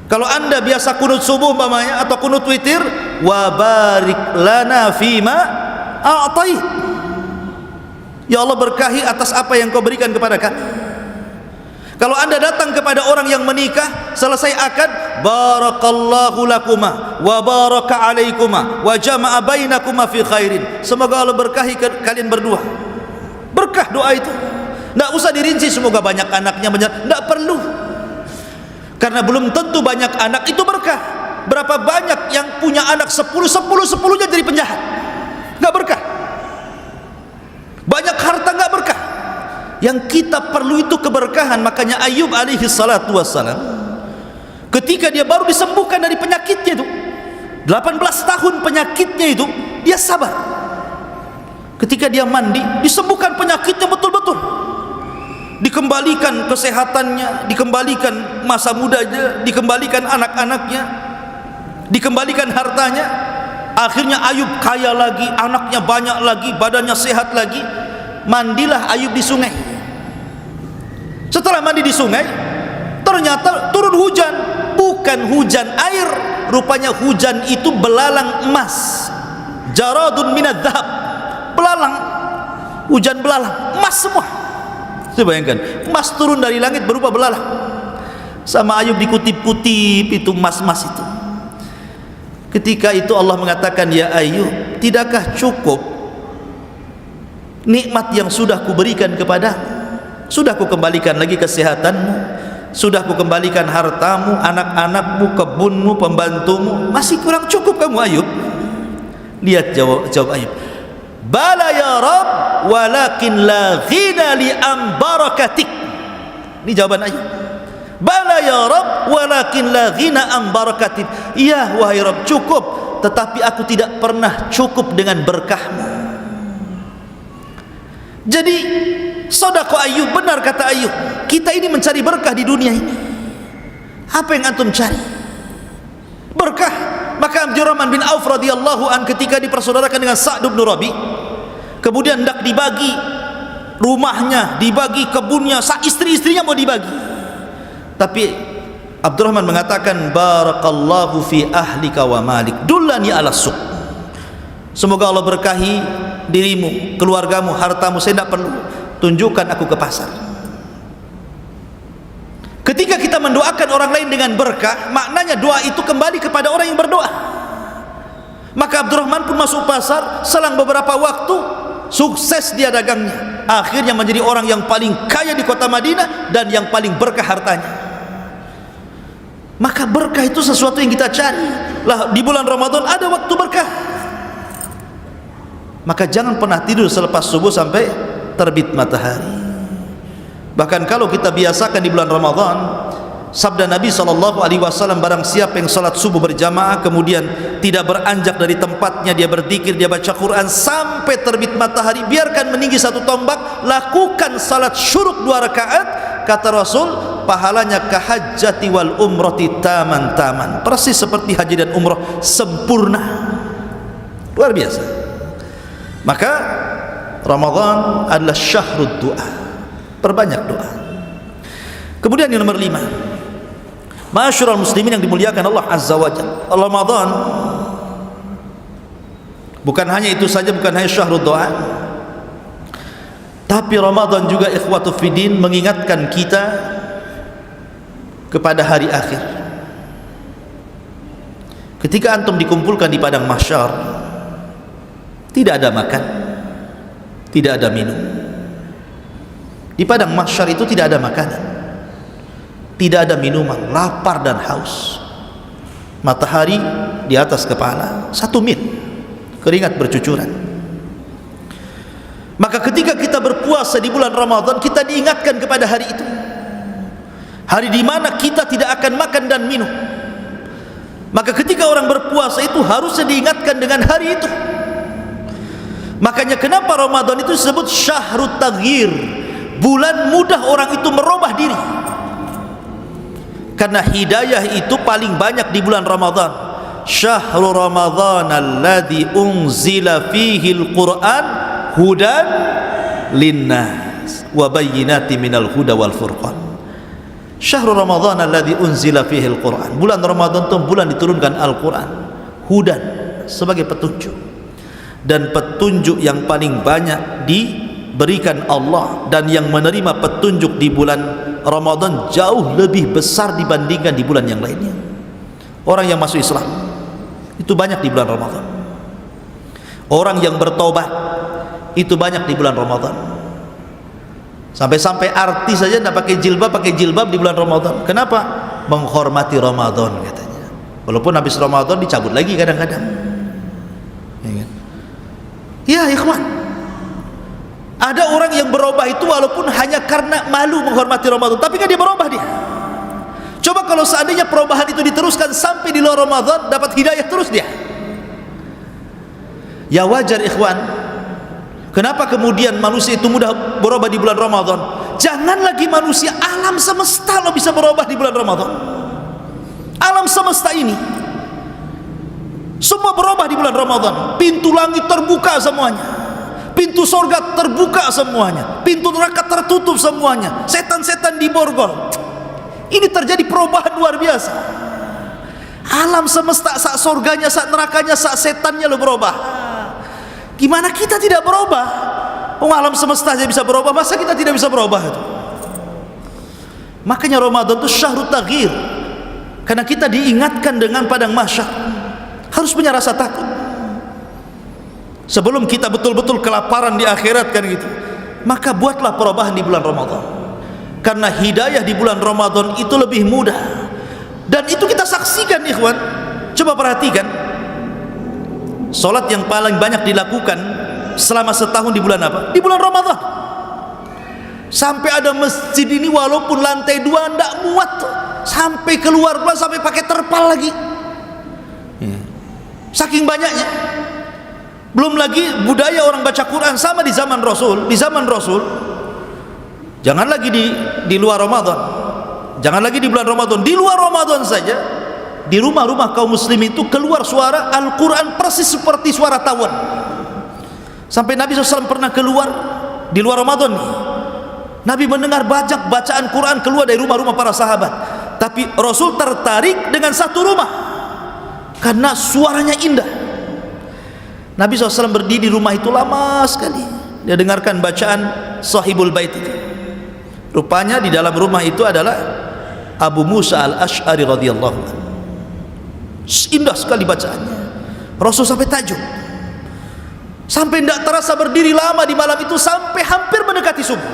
Kalau anda biasa kunut subuh umpamanya atau kunut witir, wa barik lana fima a'tait, ya Allah berkahi atas apa yang kau berikan kepada kami. Kalau anda datang kepada orang yang menikah, selesai akad, barakallahu lakuma wa baraka alaikuma wa jama'a bainakuma fi khairin, semoga Allah berkahi kalian berdua. Berkah doa itu, tidak usah dirinci semoga banyak anaknya, tidak perlu. Karena belum tentu banyak anak itu berkah. Berapa banyak yang punya anak 10-10-10-nya jadi penjahat, nggak berkah. Banyak harta nggak berkah. Yang kita perlu itu keberkahan. Makanya Ayub alaihi salatu wassalam, ketika dia baru disembuhkan dari penyakitnya itu, 18 tahun penyakitnya itu, dia sabar. Ketika dia mandi, disembuhkan penyakitnya betul-betul, dikembalikan kesehatannya, dikembalikan masa mudanya, dikembalikan anak-anaknya, dikembalikan hartanya. Akhirnya Ayub kaya lagi, anaknya banyak lagi, badannya sehat lagi. Mandilah Ayub di sungai. Setelah mandi di sungai, ternyata turun hujan. Bukan hujan air, rupanya hujan itu belalang emas, jaradun minadz dzahab, belalang, hujan belalang emas semua. Coba bayangkan, emas turun dari langit berupa belalang. Sama Ayub dikutip-kutip itu emas-emas itu. Ketika itu Allah mengatakan, ya Ayub, tidakkah cukup nikmat yang sudah kuberikan kepadamu? Sudah kukembalikan lagi kesehatanmu, sudah kukembalikan hartamu, anak-anakmu, kebunmu, pembantumu. Masih kurang cukup kamu Ayub? Lihat jawab Ayub, bala ya Rabb walakin la ghina li am barakatik. Ini jawaban Ayub. Bala ya Rabb walakin la ghina am barakatik. Iya wahai Rabb, cukup, tetapi aku tidak pernah cukup dengan berkahmu. Jadi sedekah Ayub, benar kata Ayub, kita ini mencari berkah di dunia ini. Apa yang antum cari? Berkah. Maka Abdurrahman bin Auf radhiyallahu an ketika dipersaudarakan dengan Sa'd bin Rabi, kemudian hendak dibagi rumahnya, dibagi kebunnya, istri-istrinya mau dibagi, tapi Abdurrahman mengatakan, barakallahu fi ahlika wa malik dullani ala suq, semoga Allah berkahi dirimu, keluargamu, hartamu, saya tidak perlu, tunjukkan aku ke pasar. Ketika kita mendoakan orang lain dengan berkah, maknanya doa itu kembali kepada orang yang berdoa. Maka Abdurrahman pun masuk pasar, selang beberapa waktu sukses dia dagangnya, akhirnya menjadi orang yang paling kaya di kota Madinah dan yang paling berkah hartanya. Maka berkah itu sesuatu yang kita cari lah. Di bulan Ramadan ada waktu berkah, maka jangan pernah tidur selepas subuh sampai terbit matahari. Bahkan kalau kita biasakan di bulan Ramadan, sabda Nabi SAW, barang siapa yang salat subuh berjamaah kemudian tidak beranjak dari tempatnya, dia berzikir, dia baca Quran sampai terbit matahari, biarkan meninggi satu tombak, lakukan salat syuruk 2 rakaat, kata Rasul, pahalanya kahajjati wal umrati taman-taman, persis seperti haji dan umrah sempurna. Luar biasa. Maka Ramadan adalah syahrud doa, perbanyak doa. Kemudian yang nomor 5, ma'asyiral muslimin yang dimuliakan Allah Azza wa Jalla, Ramadan bukan hanya itu saja, bukan hanya syahrud doa, tapi Ramadan juga ikhwatu fiddin mengingatkan kita kepada hari akhir. Ketika antum dikumpulkan di padang mahsyar, tidak ada makan, tidak ada minum. Di padang mahsyar itu tidak ada makanan, tidak ada minuman, lapar dan haus. Matahari di atas kepala 1 mil, keringat bercucuran. Maka ketika kita berpuasa di bulan Ramadan, kita diingatkan kepada hari itu, hari di mana kita tidak akan makan dan minum. Maka ketika orang berpuasa itu harusnya diingatkan dengan hari itu. Makanya kenapa Ramadan itu disebut syahrut taghyir, bulan mudah orang itu merubah diri. Karena hidayah itu paling banyak di bulan Ramadan. Syahrul Ramadan alladzi unzila fihi al-Qur'an hudan linnas wa bayyinatin minal huda wal furqan. Syahrul Ramadan alladzi unzila fihi al-Qur'an, bulan Ramadan itu bulan diturunkan Al-Qur'an, hudan sebagai petunjuk, dan petunjuk yang paling banyak diberikan Allah, dan yang menerima petunjuk di bulan Ramadan jauh lebih besar dibandingkan di bulan yang lainnya. Orang yang masuk Islam itu banyak di bulan Ramadan. Orang yang bertobat itu banyak di bulan Ramadan. Sampai-sampai artis saja tidak pakai jilbab di bulan Ramadan. Kenapa? Menghormati Ramadan katanya. Walaupun habis Ramadan dicabut lagi kadang-kadang. Ya ikhwan, ada orang yang berubah itu walaupun hanya karena malu menghormati Ramadan, tapi kan dia berubah dia. Coba kalau seandainya perubahan itu diteruskan sampai di luar Ramadan, dapat hidayah terus dia. Ya wajar ikhwan. Kenapa kemudian manusia itu mudah berubah di bulan Ramadan? Jangan lagi manusia, alam semesta lo bisa berubah di bulan Ramadan. Alam semesta ini semua berubah di bulan Ramadan. Pintu langit terbuka semuanya, pintu sorga terbuka semuanya, pintu neraka tertutup semuanya, setan-setan diborgol. Ini terjadi perubahan luar biasa. Alam semesta, saat sorganya, saat nerakanya, saat setannya lo berubah. Gimana kita tidak berubah? Alam semesta saja bisa berubah, masa kita tidak bisa berubah itu? Makanya Ramadan itu syahrut taghyir, karena kita diingatkan dengan padang mahsyar, harus punya rasa takut. Sebelum kita betul-betul kelaparan di akhirat kan gitu, maka buatlah perubahan di bulan Ramadan. Karena hidayah di bulan Ramadan itu lebih mudah. Dan itu kita saksikan ikhwan. Coba perhatikan, salat yang paling banyak dilakukan selama setahun di bulan apa? Di bulan Ramadan. Sampai ada masjid ini walaupun lantai 2 tidak muat, sampai keluar sampai pakai terpal lagi. Saking banyaknya. Belum lagi budaya orang baca Quran sama di zaman Rasul. Di zaman Rasul, jangan lagi di luar Ramadan, jangan lagi di bulan Ramadan, di luar Ramadan saja, di rumah-rumah kaum muslim itu keluar suara Al-Quran persis seperti suara tawon. Sampai Nabi SAW pernah keluar di luar Ramadan nih, Nabi mendengar bacaan Quran keluar dari rumah-rumah para sahabat. Tapi Rasul tertarik dengan satu rumah karena suaranya indah. Nabi SAW berdiri di rumah itu lama sekali. Dia dengarkan bacaan Sahibul Bait itu. Rupanya di dalam rumah itu adalah Abu Musa al-Ash'ari radhiyallahu anhu. Indah sekali bacaannya. Rasul sampai takjub, sampai tidak terasa berdiri lama di malam itu sampai hampir mendekati subuh.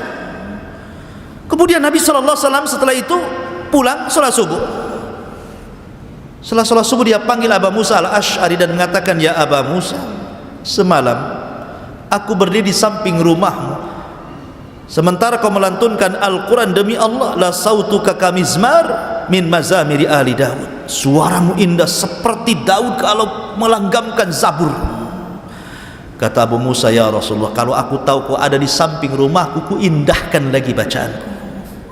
Kemudian Nabi SAW setelah itu pulang sholat subuh. Setelah sholat subuh dia panggil Abu Musa al-Ash'ari dan mengatakan, ya Abu Musa, semalam aku berdiri di samping rumahmu sementara kau melantunkan Al-Quran, demi Allah la sautuka kamizmar min mazamiri ahli Daud, suaramu indah seperti Daud kalau melanggamkan Zabur. Kata Abu Musa, ya Rasulullah, kalau aku tahu kau ada di samping rumahku, ku indahkan lagi bacaanku.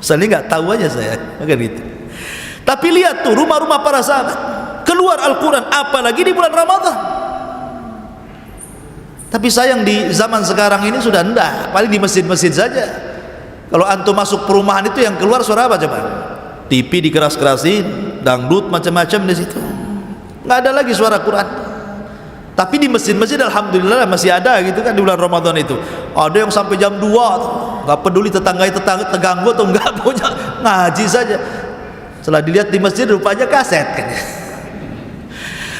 Saya nggak tahu aja saya, kan gitu. Tapi lihat tuh rumah-rumah para sahabat keluar Al-Quran, apalagi di bulan Ramadan. Tapi sayang di zaman sekarang ini sudah enggak, paling di masjid-masjid saja. Kalau antum masuk perumahan itu yang keluar suara apa coba? TV dikeras-kerasin, dangdut macam-macam di situ. Nggak ada lagi suara Quran. Tapi di masjid-masjid alhamdulillah masih ada gitu kan di bulan Ramadan itu. Ada yang sampai jam 2 tuh, nggak peduli tetangga terganggu atau enggak, punya ngaji saja. Setelah dilihat di masjid rupanya kaset kan.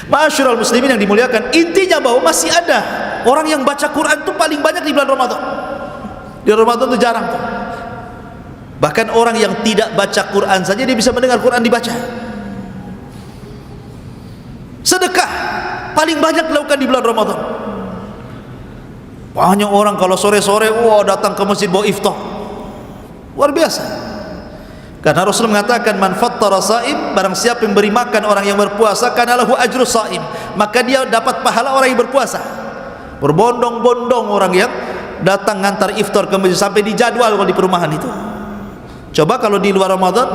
Ma'asyiral muslimin yang dimuliakan, intinya bahwa masih ada orang yang baca Quran itu paling banyak di bulan Ramadan. Di Ramadan itu jarang tuh. Bahkan orang yang tidak baca Quran saja dia bisa mendengar Quran dibaca. Sedekah paling banyak dilakukan di bulan Ramadan. Banyak orang kalau sore-sore datang ke masjid bawa iftar. Luar biasa. Karena Rasul mengatakan, man fattara saim, barang siapa yang beri makan orang yang berpuasa, kana lahu ajru saim, maka dia dapat pahala orang yang berpuasa. Berbondong-bondong orang yang datang ngantar iftar ke masjid sampai dijadwal kalau di perumahan itu. Coba kalau di luar Ramadan,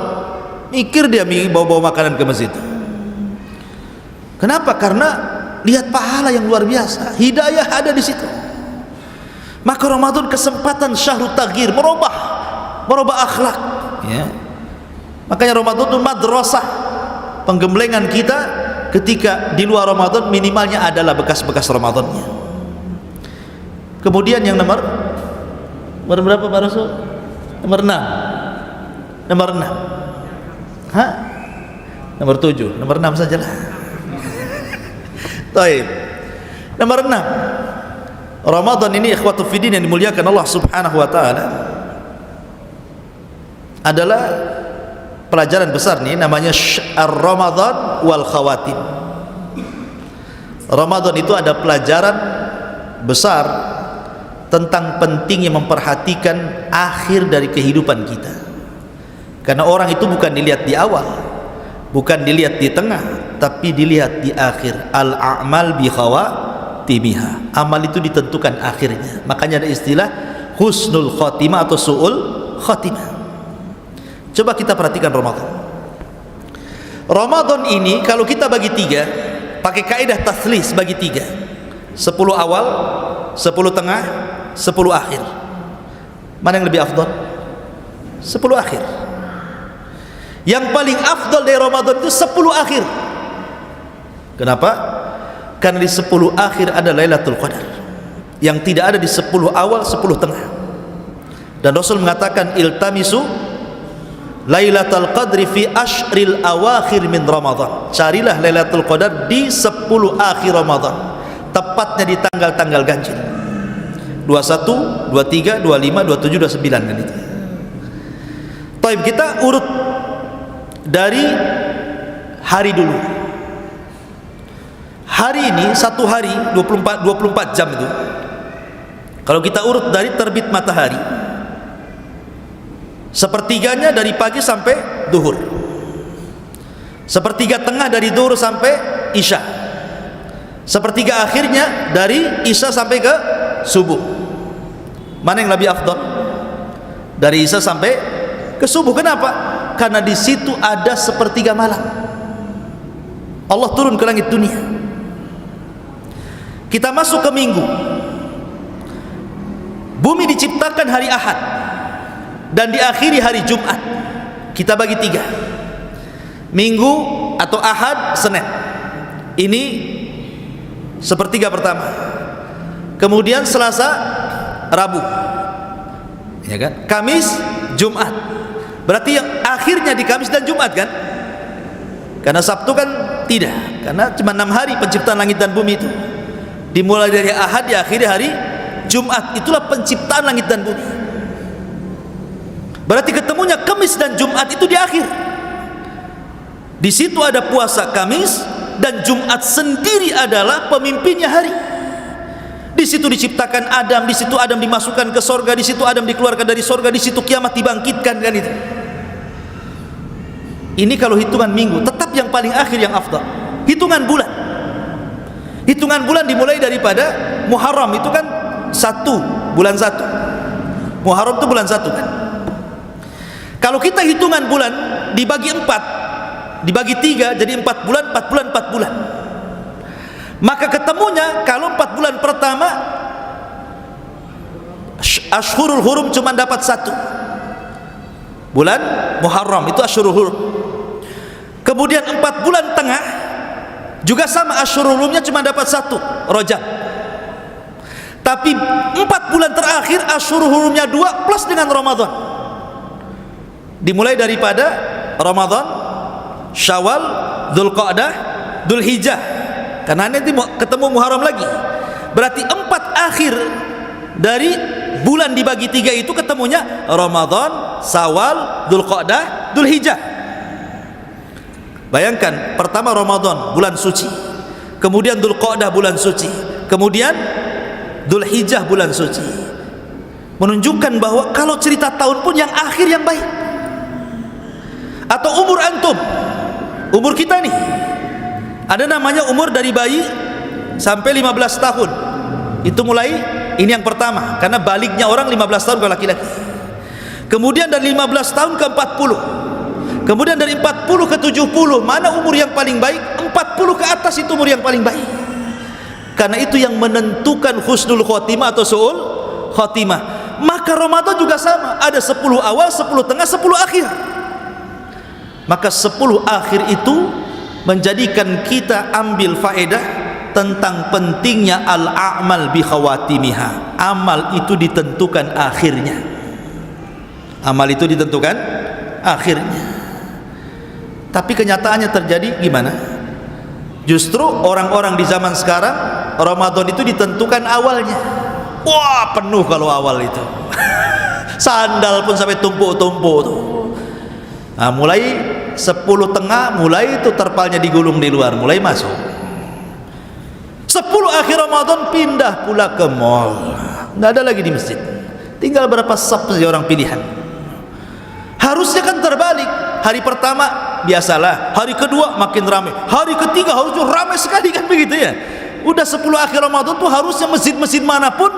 mikir dia bawa-bawa makanan ke masjid. Kenapa? Karena lihat pahala yang luar biasa, hidayah ada di situ. Maka Ramadan kesempatan syahrut taghyir, merubah akhlak, ya. Makanya Ramadan itu madrasah penggemblengan kita. Ketika di luar Ramadan minimalnya adalah bekas-bekas Ramadannya. Kemudian yang nomor berapa Pak Rasul? Nomor 6. Nomor 6. Hah? Nomor 7, nomor 6 sajalah. Baik. Nomor 6. Ramadan ini ikhwatu fiddin yang dimuliakan Allah Subhanahu wa taala adalah pelajaran besar nih, namanya Ar-Ramadan wal Khawatim. Ramadan itu ada pelajaran besar tentang pentingnya memperhatikan akhir dari kehidupan kita. Karena orang itu bukan dilihat di awal, bukan dilihat di tengah, tapi dilihat di akhir. Al-a'mal bi khawatimiha. Amal itu ditentukan akhirnya. Makanya ada istilah husnul khotimah atau su'ul khotimah. Coba kita perhatikan Ramadan. Ramadan ini kalau kita bagi 3, pakai kaidah tatslis, bagi 3. 10 awal, 10 tengah, 10 akhir. Mana yang lebih afdal? 10 akhir. Yang paling afdal dari Ramadan itu 10 akhir. Kenapa? Karena di 10 akhir ada Lailatul Qadar, yang tidak ada di 10 awal, 10 tengah. Dan Rasul mengatakan, iltamisu Lailatul Qadri fi ashril awakhir min Ramadan. Carilah Lailatul Qadar di 10 akhir Ramadan, tepatnya di tanggal-tanggal ganjil 21, 23, 25, 27, 29 kan itu. Taib, kita urut dari hari dulu. Hari ini satu hari 24 jam itu. Kalau kita urut dari terbit matahari, sepertiganya dari pagi sampai duhur, sepertiga tengah dari duhur sampai isya, sepertiga akhirnya dari isya sampai ke subuh. Mana yang lebih afdal? Dari isya sampai ke subuh. Kenapa? Karena di situ ada sepertiga malam. Allah turun ke langit dunia. Kita masuk ke minggu. Bumi diciptakan hari Ahad dan diakhiri hari Jumat. Kita bagi 3. Minggu atau Ahad, Senin. Ini sepertiga pertama. kemudian Selasa, Rabu, ya kan? Kamis, Jumat. Berarti yang akhirnya di Kamis dan Jumat kan? Karena Sabtu kan tidak, karena cuma 6 hari penciptaan langit dan bumi itu. Dimulai dari Ahad, diakhiri hari Jumat. Itulah penciptaan langit dan bumi. Berarti ketemunya Kamis dan Jumat itu di akhir. Di situ ada puasa Kamis, dan Jumat sendiri adalah pemimpinnya hari. Di situ diciptakan Adam, di situ Adam dimasukkan ke sorga, di situ Adam dikeluarkan dari sorga, di situ kiamat dibangkitkan, kan itu. Ini kalau hitungan minggu, tetap yang paling akhir yang afdal. Hitungan bulan. Hitungan bulan dimulai daripada Muharram, itu kan 1, bulan 1. Muharram itu bulan 1 kan. Kalau kita hitungan bulan dibagi 4, dibagi 3, jadi 4 bulan, 4 bulan, 4 bulan. Maka ketemunya kalau 4 bulan pertama Ashhurul Hurum cuma dapat 1. Bulan Muharram itu Ashhurul Hurum. Kemudian 4 bulan tengah juga sama, Ashhurul Hurumnya cuma dapat 1, Rajab. Tapi 4 bulan terakhir Ashhurul Hurumnya 2 plus dengan Ramadan. Dimulai daripada Ramadan, Syawal, Dzulqa'dah, Dzulhijjah. Karena nanti ketemu Muharram lagi. Berarti 4 akhir dari bulan dibagi 3 itu ketemunya Ramadan, Syawal, Dzulqa'dah, Dzulhijjah. Bayangkan, pertama Ramadan, bulan suci. Kemudian Dzulqa'dah, bulan suci. Kemudian Dzulhijjah, bulan suci. Menunjukkan bahwa kalau cerita tahun pun yang akhir yang baik. Atau umur antum, umur kita nih, ada namanya umur dari bayi sampai 15 tahun. Itu mulai, ini yang pertama, karena baliknya orang 15 tahun kalau laki-laki. Kemudian dari 15 tahun ke 40. Kemudian dari 40 ke 70, mana umur yang paling baik? 40 ke atas itu umur yang paling baik. Karena itu yang menentukan husnul khotimah atau su'ul khotimah. Maka Ramadan juga sama, ada 10 awal, 10 tengah, 10 akhir. Maka 10 akhir itu menjadikan kita ambil faedah tentang pentingnya al-a'mal bi khawatimiha. Amal itu ditentukan akhirnya. Amal itu ditentukan akhirnya. Tapi kenyataannya terjadi gimana? Justru orang-orang di zaman sekarang Ramadan itu ditentukan awalnya. Wah, penuh kalau awal itu. Sandal pun sampai tumpuk-tumpuk tuh. Nah, mulai 10 tengah, mulai itu terpalnya digulung di luar, mulai masuk. 10 akhir Ramadan pindah pula ke mall. Nggak ada lagi di masjid. Tinggal berapa saf saja orang pilihan. Harusnya kan terbalik. Hari pertama biasalah, hari kedua makin ramai, hari ketiga harusnya ramai sekali, kan begitu ya. Udah 10 akhir Ramadan tuh harusnya masjid-masjid manapun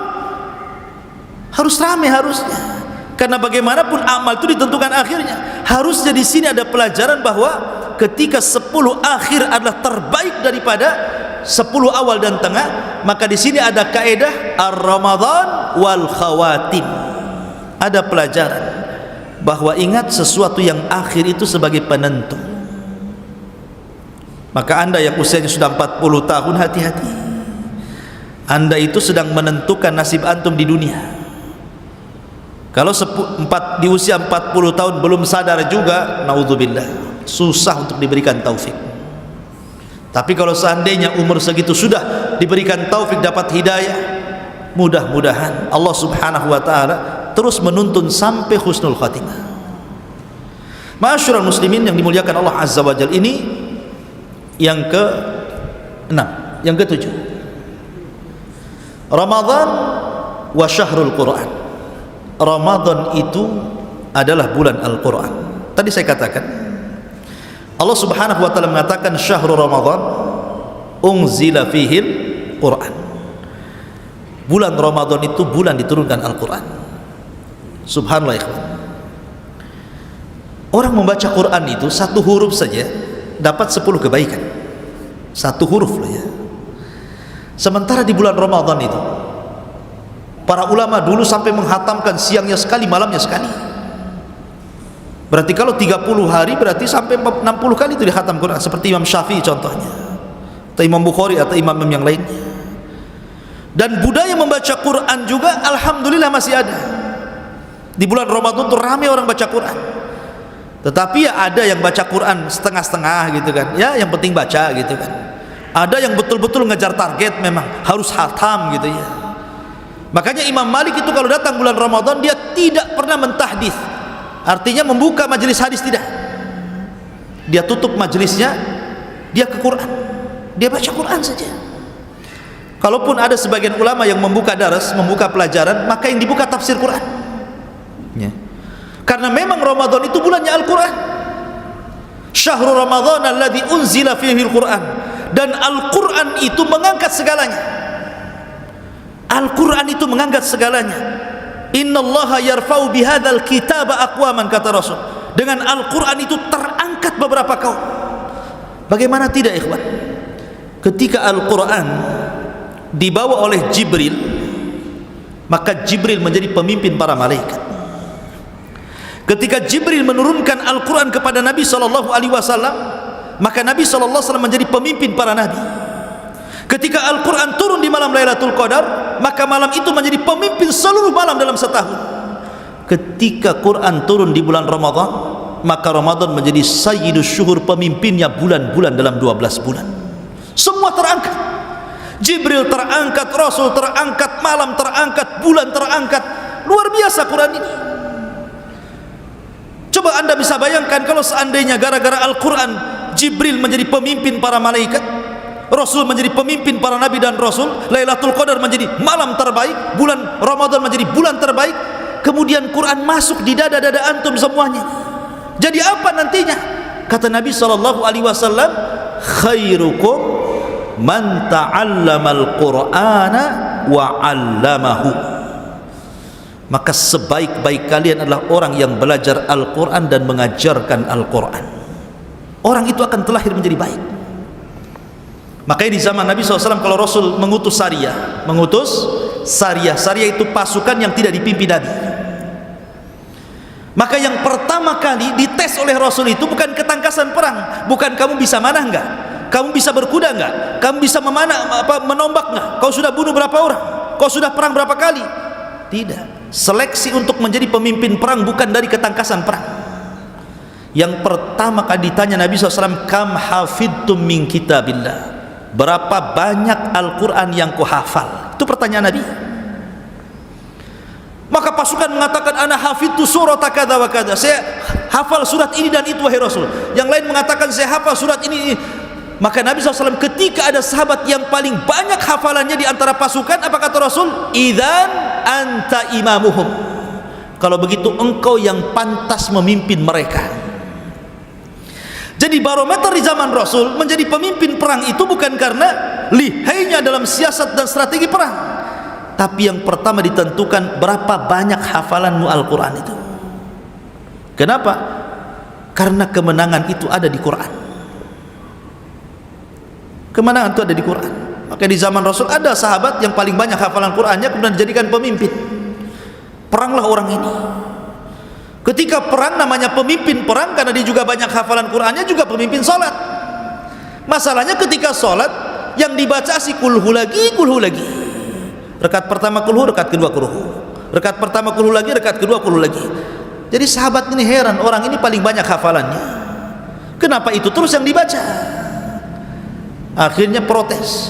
harus ramai harusnya. Karena bagaimanapun amal itu ditentukan akhirnya. Harusnya di sini ada pelajaran bahwa ketika 10 akhir adalah terbaik daripada 10 awal dan tengah, maka di sini ada kaidah ar-Ramadan wal khawatim. Ada pelajaran bahwa ingat sesuatu yang akhir itu sebagai penentu. Maka Anda yang usianya sudah 40 tahun, hati-hati. Anda itu sedang menentukan nasib antum di dunia. Kalau di usia 40 tahun belum sadar juga, naudzubillah, susah untuk diberikan taufik. Tapi kalau seandainya umur segitu sudah diberikan taufik, dapat hidayah, mudah-mudahan Allah subhanahu wa ta'ala terus menuntun sampai husnul khatimah. Ma'asyiral muslimin yang dimuliakan Allah azza wa jalla, ini yang ke-6, yang ke-7. Ramadan wa syahrul Quran. Ramadan itu adalah bulan Al-Quran. Tadi saya katakan Allah subhanahu wa ta'ala mengatakan syahrul Ramadan unzila fihil Quran. Bulan Ramadan itu bulan diturunkan Al-Quran. Subhanallah ikhwan. Orang membaca Quran itu satu huruf saja dapat 10 kebaikan. Satu huruf loh ya. Sementara di bulan Ramadan itu para ulama dulu sampai menghatamkan siangnya sekali, malamnya sekali. Berarti kalau 30 hari berarti sampai 60 kali itu dihatam Quran, seperti Imam Syafi'i contohnya, atau Imam Bukhari, atau imam yang lainnya. Dan budaya membaca Quran juga alhamdulillah masih ada. Di bulan Ramadan tuh ramai orang baca Quran. Tetapi ya ada yang baca Quran setengah-setengah gitu kan, ya yang penting baca gitu kan. Ada yang betul-betul ngejar target, memang harus khatam gitu ya. Makanya Imam Malik itu kalau datang bulan Ramadan dia tidak pernah mentahdits, artinya membuka majelis hadis, tidak. Dia tutup majelisnya, dia ke Quran, dia baca Quran saja. Kalaupun ada sebagian ulama yang membuka daras, membuka pelajaran, maka yang dibuka tafsir Quran ya. Karena memang Ramadan itu bulannya Al-Quran. Syahrul Ramadan alladzi unzila fihi Al-Quran. Dan Al-Quran itu mengangkat segalanya. Al-Quran itu mengangkat segalanya. Innallaha yarfa'u bihadzal kitaba aqwaman, kata Rasul. Dengan Al-Quran itu terangkat beberapa kaum. Bagaimana tidak ikhwan? Ketika Al-Quran dibawa oleh Jibril, maka Jibril menjadi pemimpin para malaikat. Ketika Jibril menurunkan Al-Quran kepada Nabi SAW, maka Nabi SAW menjadi pemimpin para nabi. Ketika Al-Quran turun di malam Lailatul Qadar, maka malam itu menjadi pemimpin seluruh malam dalam setahun. Ketika Quran turun di bulan Ramadan, maka Ramadan menjadi sayyidus syuhur, pemimpinnya bulan-bulan dalam 12 bulan. Semua terangkat. Jibril terangkat, Rasul terangkat, malam terangkat, bulan terangkat. Luar biasa Quran ini. Coba anda bisa bayangkan kalau seandainya gara-gara Al-Quran Jibril menjadi pemimpin para malaikat, Rasul menjadi pemimpin para nabi dan Rasul, Lailatul Qadar menjadi malam terbaik, bulan Ramadan menjadi bulan terbaik, kemudian Quran masuk di dada-dada antum semuanya. Jadi apa nantinya? Kata Nabi SAW, khairukum man ta'allamal Qur'ana wa 'allamahu. Maka sebaik-baik kalian adalah orang yang belajar Al-Quran dan mengajarkan Al-Quran. Orang itu akan terlahir menjadi baik. Makanya di zaman Nabi SAW, kalau Rasul mengutus Sariyah itu pasukan yang tidak dipimpin Nabi. Maka yang pertama kali dites oleh Rasul itu bukan ketangkasan perang, bukan kamu bisa manah enggak, kamu bisa berkuda enggak, kamu bisa menombak enggak, kau sudah bunuh berapa orang, kau sudah perang berapa kali. Tidak. Seleksi untuk menjadi pemimpin perang bukan dari ketangkasan perang. Yang pertama kali ditanya Nabi SAW, kam hafidtum min kitabillah, berapa banyak Al-Quran yang kau hafal? Itu pertanyaan Nabi. Maka pasukan mengatakan, ana hafidtu surat kada wa kada, saya hafal surat ini dan itu wahai Rasul. Yang lain mengatakan saya hafal surat ini. Maka Nabi SAW ketika ada sahabat yang paling banyak hafalannya di antara pasukan, apa kata Rasul? Idzan anta imamuhum, kalau begitu engkau yang pantas memimpin mereka. Jadi barometer di zaman Rasul menjadi pemimpin perang itu bukan karena lihainya dalam siasat dan strategi perang, tapi yang pertama ditentukan berapa banyak hafalanmu Al-Quran itu. Kenapa? Karena kemenangan itu ada di Quran. Kemenangan itu ada di Quran. Maka di zaman Rasul ada sahabat yang paling banyak hafalan Qurannya, kemudian dijadikan pemimpin. Peranglah orang ini. Ketika perang namanya pemimpin perang karena dia juga banyak hafalan Qurannya, juga pemimpin sholat. Masalahnya ketika sholat yang dibaca si kulhu lagi. Rakaat pertama kulhu, rakaat kedua kulhu. Rakaat pertama kulhu lagi, rakaat kedua kulhu lagi. Jadi sahabat ini heran, orang ini paling banyak hafalannya, kenapa itu terus yang dibaca? Akhirnya protes.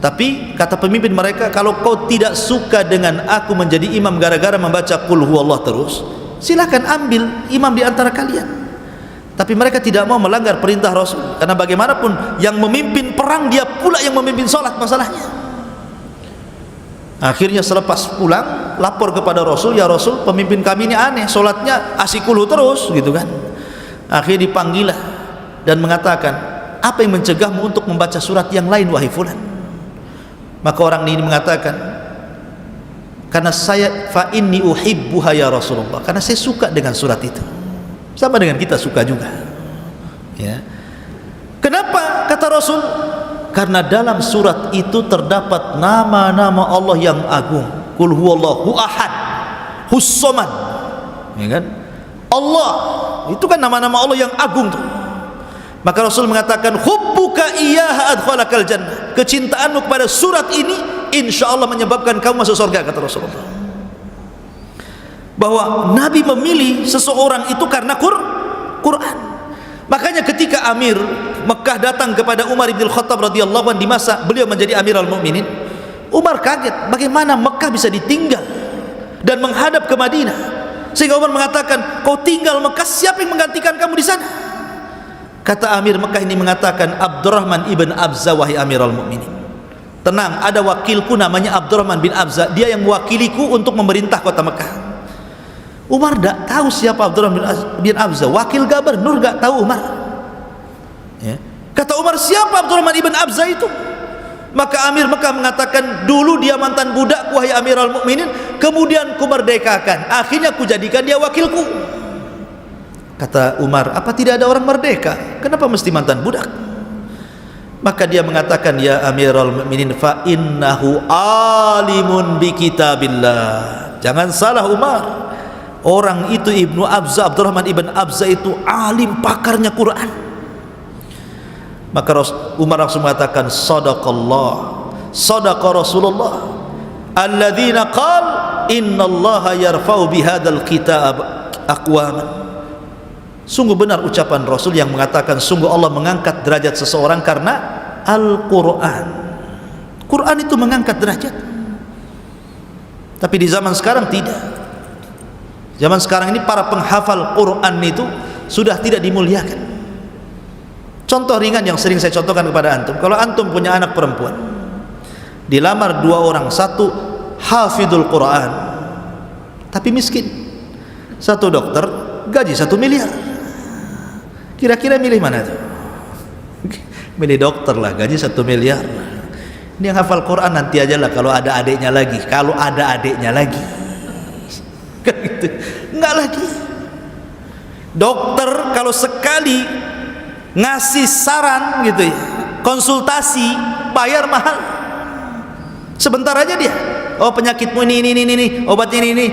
Tapi kata pemimpin mereka, kalau kau tidak suka dengan aku menjadi imam gara-gara membaca qul huwallah terus, silakan ambil imam di antara kalian. Tapi mereka tidak mau melanggar perintah Rasul, karena bagaimanapun yang memimpin perang dia pula yang memimpin sholat masalahnya. Akhirnya selepas pulang lapor kepada Rasul, ya Rasul, pemimpin kami ini aneh, sholatnya asikulu terus gitu kan. Akhirnya dipanggil dan mengatakan, apa yang mencegahmu untuk membaca surat yang lain wahai fulan? Maka orang ini mengatakan, karena saya fa inni uhibbuha ya Rasulullah, karena saya suka dengan surat itu. Sama dengan kita suka juga ya. Kenapa? Kata Rasul, karena dalam surat itu terdapat nama-nama Allah yang agung. Qul huwallahu ahad, hus-samad, ya kan? Allah itu kan nama-nama Allah yang agung tuh. Maka Rasul mengatakan, hubbuka iyyaha adkhalakal jannah, kecintaanmu kepada surat ini insya Allah menyebabkan kamu masuk surga, kata Rasulullah. Bahwa Nabi memilih seseorang itu karena Quran. Makanya ketika Amir Mekah datang kepada Umar bin Khattab radhiyallahu anhu di masa beliau menjadi Amirul Mukminin, Umar kaget bagaimana Mekah bisa ditinggal dan menghadap ke Madinah, sehingga Umar mengatakan, kau tinggal Mekah, siapa yang menggantikan kamu di sana? Kata Amir Mekah ini mengatakan, Abdurrahman ibn Abza, wahai Amirul Mukminin, tenang, ada wakilku namanya Abdurrahman bin Abza, dia yang mewakiliku untuk memerintah kota Mekah. Umar tak tahu siapa Abdurrahman bin Abza, wakil gubernur tak tahu Umar. Ya. Kata Umar, siapa Abdurrahman ibn Abza itu? Maka Amir Mekah mengatakan, dulu dia mantan budak, wahai Amirul Mukminin, kemudian ku merdekakan, akhirnya ku jadikan dia wakilku. Kata Umar, apa tidak ada orang merdeka? Kenapa mesti mantan budak? Maka dia mengatakan, ya Amirul Mukminin, fa innahu alimun bi kitabillah. Jangan salah Umar, orang itu Ibnu Abza, Abdurrahman ibn Abza itu alim, pakarnya Quran. Maka Umar langsung mengatakan, sadaqallah, sadaqa Rasulullah alladzina qal innallaha yarfa'u bihadzal kitab aqwaman. Sungguh benar ucapan Rasul yang mengatakan, sungguh Allah mengangkat derajat seseorang karena Al-Quran. Quran itu mengangkat derajat. Tapi di zaman sekarang tidak. Zaman sekarang ini para penghafal Quran itu sudah tidak dimuliakan. Contoh ringan yang sering saya contohkan kepada antum, kalau antum punya anak perempuan, dilamar dua orang, satu hafidul Quran tapi miskin, satu dokter gaji 1 miliar. Kira-kira milih mana tuh? Milih dokter lah, gaji 1 miliar. Ini yang hafal Quran nanti aja lah kalau ada adiknya lagi, kalau ada adiknya lagi. Gitu. Enggak lagi. Dokter kalau sekali ngasih saran gitu ya, konsultasi, bayar mahal. Sebentar aja dia, oh penyakitmu ini, obatnya ini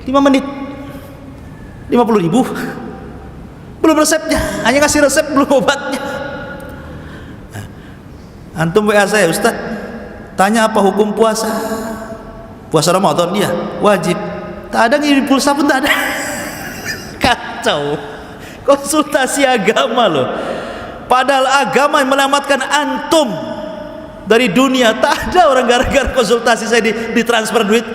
5 menit 50.000, belum resepnya, hanya ngasih resep belum obatnya. Antum WA saya, Ustaz, tanya apa hukum puasa? Puasa Ramadan dia wajib, tak ada ngirim pulsa pun tak ada. Kacau. Konsultasi agama loh, padahal agama yang menyelamatkan antum dari dunia. Tak ada orang gara-gara konsultasi saya ditransfer duit.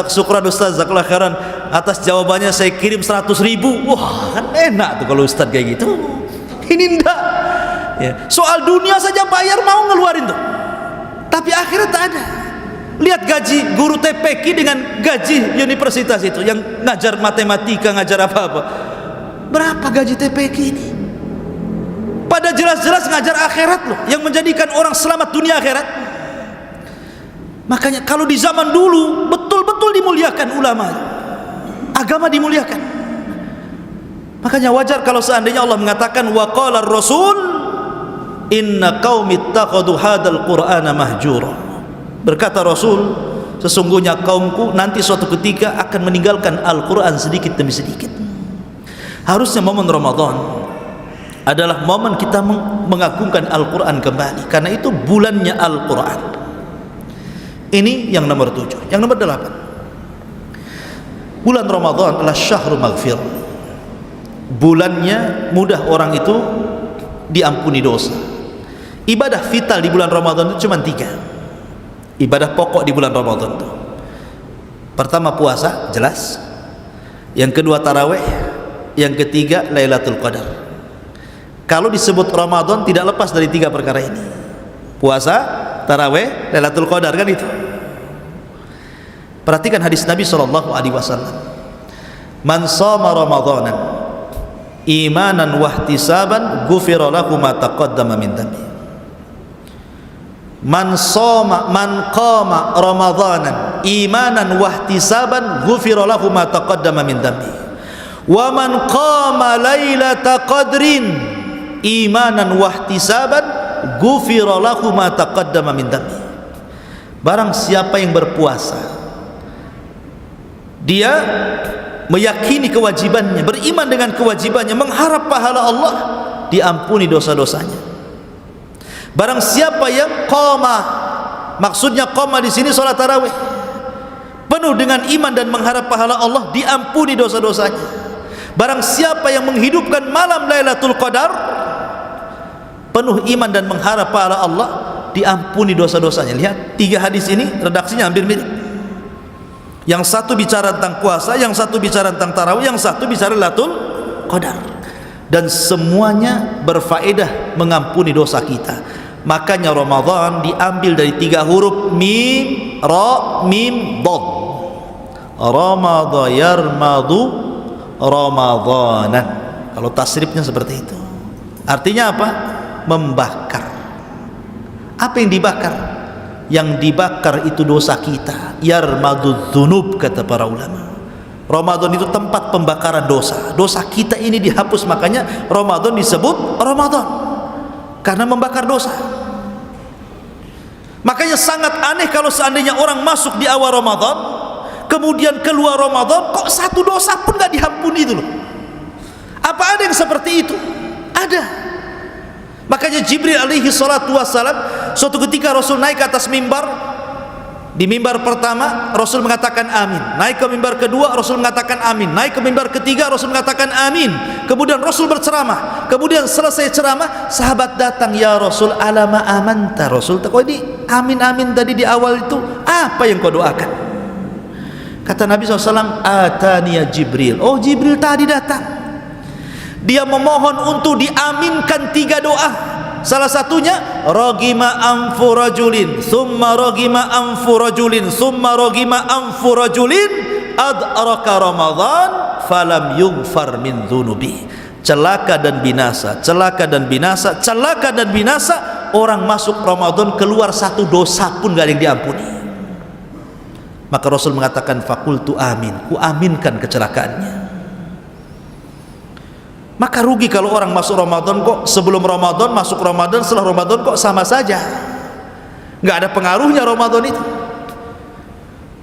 Syukran Ustaz, jazakallahu khairan, atas jawabannya saya kirim 100.000. Wah, kan enak tuh kalau Ustaz kayak gitu. Ini enggak ya, soal dunia saja bayar mau ngeluarin tuh, tapi akhirat tak ada. Lihat gaji guru TPQ dengan gaji universitas itu yang ngajar matematika, ngajar apa-apa. Berapa gaji TPQ ini? Pada jelas-jelas ngajar akhirat loh, yang menjadikan orang selamat dunia akhirat. Makanya kalau di zaman dulu betul-betul dimuliakan ulama, agama dimuliakan. Makanya wajar kalau seandainya Allah mengatakan, wa qala ar-rasul inna qaumi ittakhadhu hadzal qur'ana mahjura. Berkata Rasul, sesungguhnya kaumku nanti suatu ketika akan meninggalkan Al-Quran sedikit demi sedikit. Harusnya momen Ramadan adalah momen kita mengagungkan Al-Quran kembali, karena itu bulannya Al-Quran. Ini yang nomor 7. Yang nomor 8, bulan Ramadan adalah syahrul maghfir, bulannya mudah orang itu diampuni dosa. Ibadah vital di bulan Ramadan itu cuma 3 ibadah pokok di bulan Ramadan itu. Pertama puasa, jelas. Yang kedua tarawih, yang ketiga Lailatul Qadar. Kalau disebut Ramadan tidak lepas dari 3 perkara ini: puasa, tarawih, Lailatul Qadar, kan itu. Perhatikan hadis Nabi SAW, man shoma Ramadanan imanan wahtisaban ghufira lahu ma taqaddama min dhanbi. Man qama Ramadanan imanan wahtisaban ghufira lahu ma taqaddama min dhanbi. Wa man qama lailata qadrin imanan wahtisaban ghufira lahu ma taqaddama min dhanbi. Barang siapa yang berpuasa, dia meyakini kewajibannya, beriman dengan kewajibannya, mengharap pahala Allah, diampuni dosa-dosanya. Barang siapa yang qama Maksudnya qoma di sini salat tarawih. Penuh dengan iman dan mengharap pahala Allah, diampuni dosa-dosanya. Barang siapa yang menghidupkan malam Lailatul Qadar, penuh iman dan mengharap pahala Allah, diampuni dosa-dosanya. Lihat, 3 hadis ini redaksinya hampir mirip. Yang satu bicara tentang puasa, yang satu bicara tentang tarawih, yang satu bicara Lailatul Qadar. Dan semuanya berfaedah mengampuni dosa kita. Makanya Ramadan diambil dari 3 huruf mim, ra, mim, dad. Ramadha yarmadu ramadanan. Kalau tasrifnya seperti itu. Artinya apa? Membakar. Apa yang dibakar? Yang dibakar itu dosa kita. Yarmadu dzunub, kata para ulama. Ramadan itu tempat pembakaran dosa. Dosa kita ini dihapus, makanya Ramadan disebut Ramadan, karena membakar dosa. Makanya sangat aneh kalau seandainya orang masuk di awal Ramadan, kemudian keluar Ramadan, kok satu dosa pun gak diampuni itu loh. Apa ada yang seperti itu? Ada. Makanya Jibril alaihi salatu wassalam, suatu ketika Rasul naik ke atas mimbar. Di mimbar pertama Rasul mengatakan amin, naik ke mimbar kedua Rasul mengatakan amin, naik ke mimbar ketiga Rasul mengatakan amin. Kemudian Rasul berceramah. Kemudian selesai ceramah, sahabat datang, ya Rasul, alama amanta. Rasul, kok ini amin-amin tadi di awal itu apa yang kau doakan? Kata Nabi SAW, ataniya Jibril. Oh, Jibril tadi datang, dia memohon untuk diaminkan 3 doa. Salah satunya ragima anfu rajulin summa ragima anfu rajulin summa ragima anfu rajulin adraka Ramadan falam yughfar min dzunubi. Celaka dan binasa, celaka dan binasa, celaka dan binasa. Orang masuk Ramadan keluar satu dosa pun gak ada yang diampuni. Maka Rasul mengatakan fakultu amin, ku aminkan kecelakaannya. Maka rugi kalau orang masuk Ramadan kok sebelum Ramadan, masuk Ramadan, setelah Ramadan kok sama saja, nggak ada pengaruhnya Ramadan itu.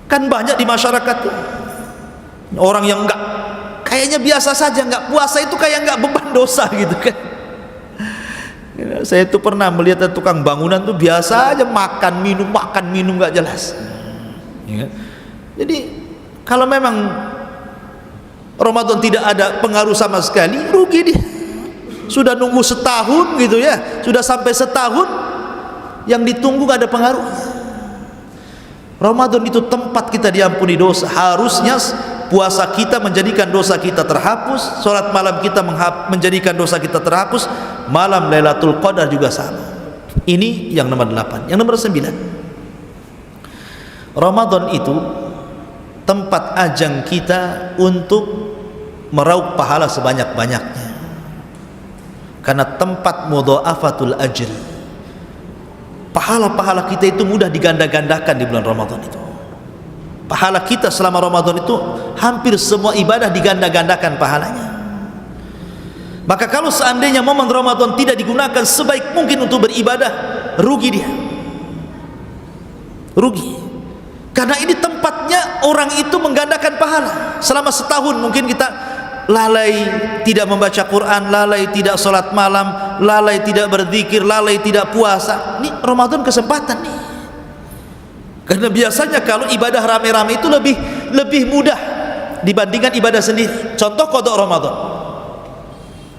Kan banyak di masyarakat tuh orang yang nggak, kayaknya biasa saja, nggak puasa itu kayak nggak beban dosa gitu kan. Saya tuh pernah melihat tukang bangunan tuh biasa aja makan minum nggak jelas. Jadi kalau memang Ramadan tidak ada pengaruh sama sekali, rugi dia. Sudah nunggu setahun gitu ya, sudah sampai setahun, yang ditunggu gak ada pengaruh. Ramadan itu tempat kita diampuni dosa. Harusnya puasa kita menjadikan dosa kita terhapus, sholat malam kita menjadikan dosa kita terhapus, malam Lailatul Qadar juga sama. Ini yang nomor 8. Yang nomor 9, Ramadan itu tempat ajang kita untuk meraup pahala sebanyak-banyaknya, karena tempat mudha'afatul ajr. Pahala-pahala kita itu mudah diganda-gandakan di bulan Ramadan itu. Pahala kita selama Ramadan itu hampir semua ibadah diganda-gandakan pahalanya. Maka kalau seandainya momen Ramadan tidak digunakan sebaik mungkin untuk beribadah, rugi dia, rugi. Karena ini tempatnya orang itu menggandakan pahala. Selama setahun mungkin kita lalai tidak membaca Quran, lalai tidak sholat malam, lalai tidak berzikir, lalai tidak puasa. Ini Ramadan kesempatan nih. Karena biasanya kalau ibadah rame-rame itu lebih mudah dibandingkan ibadah sendiri. Contoh qada Ramadan.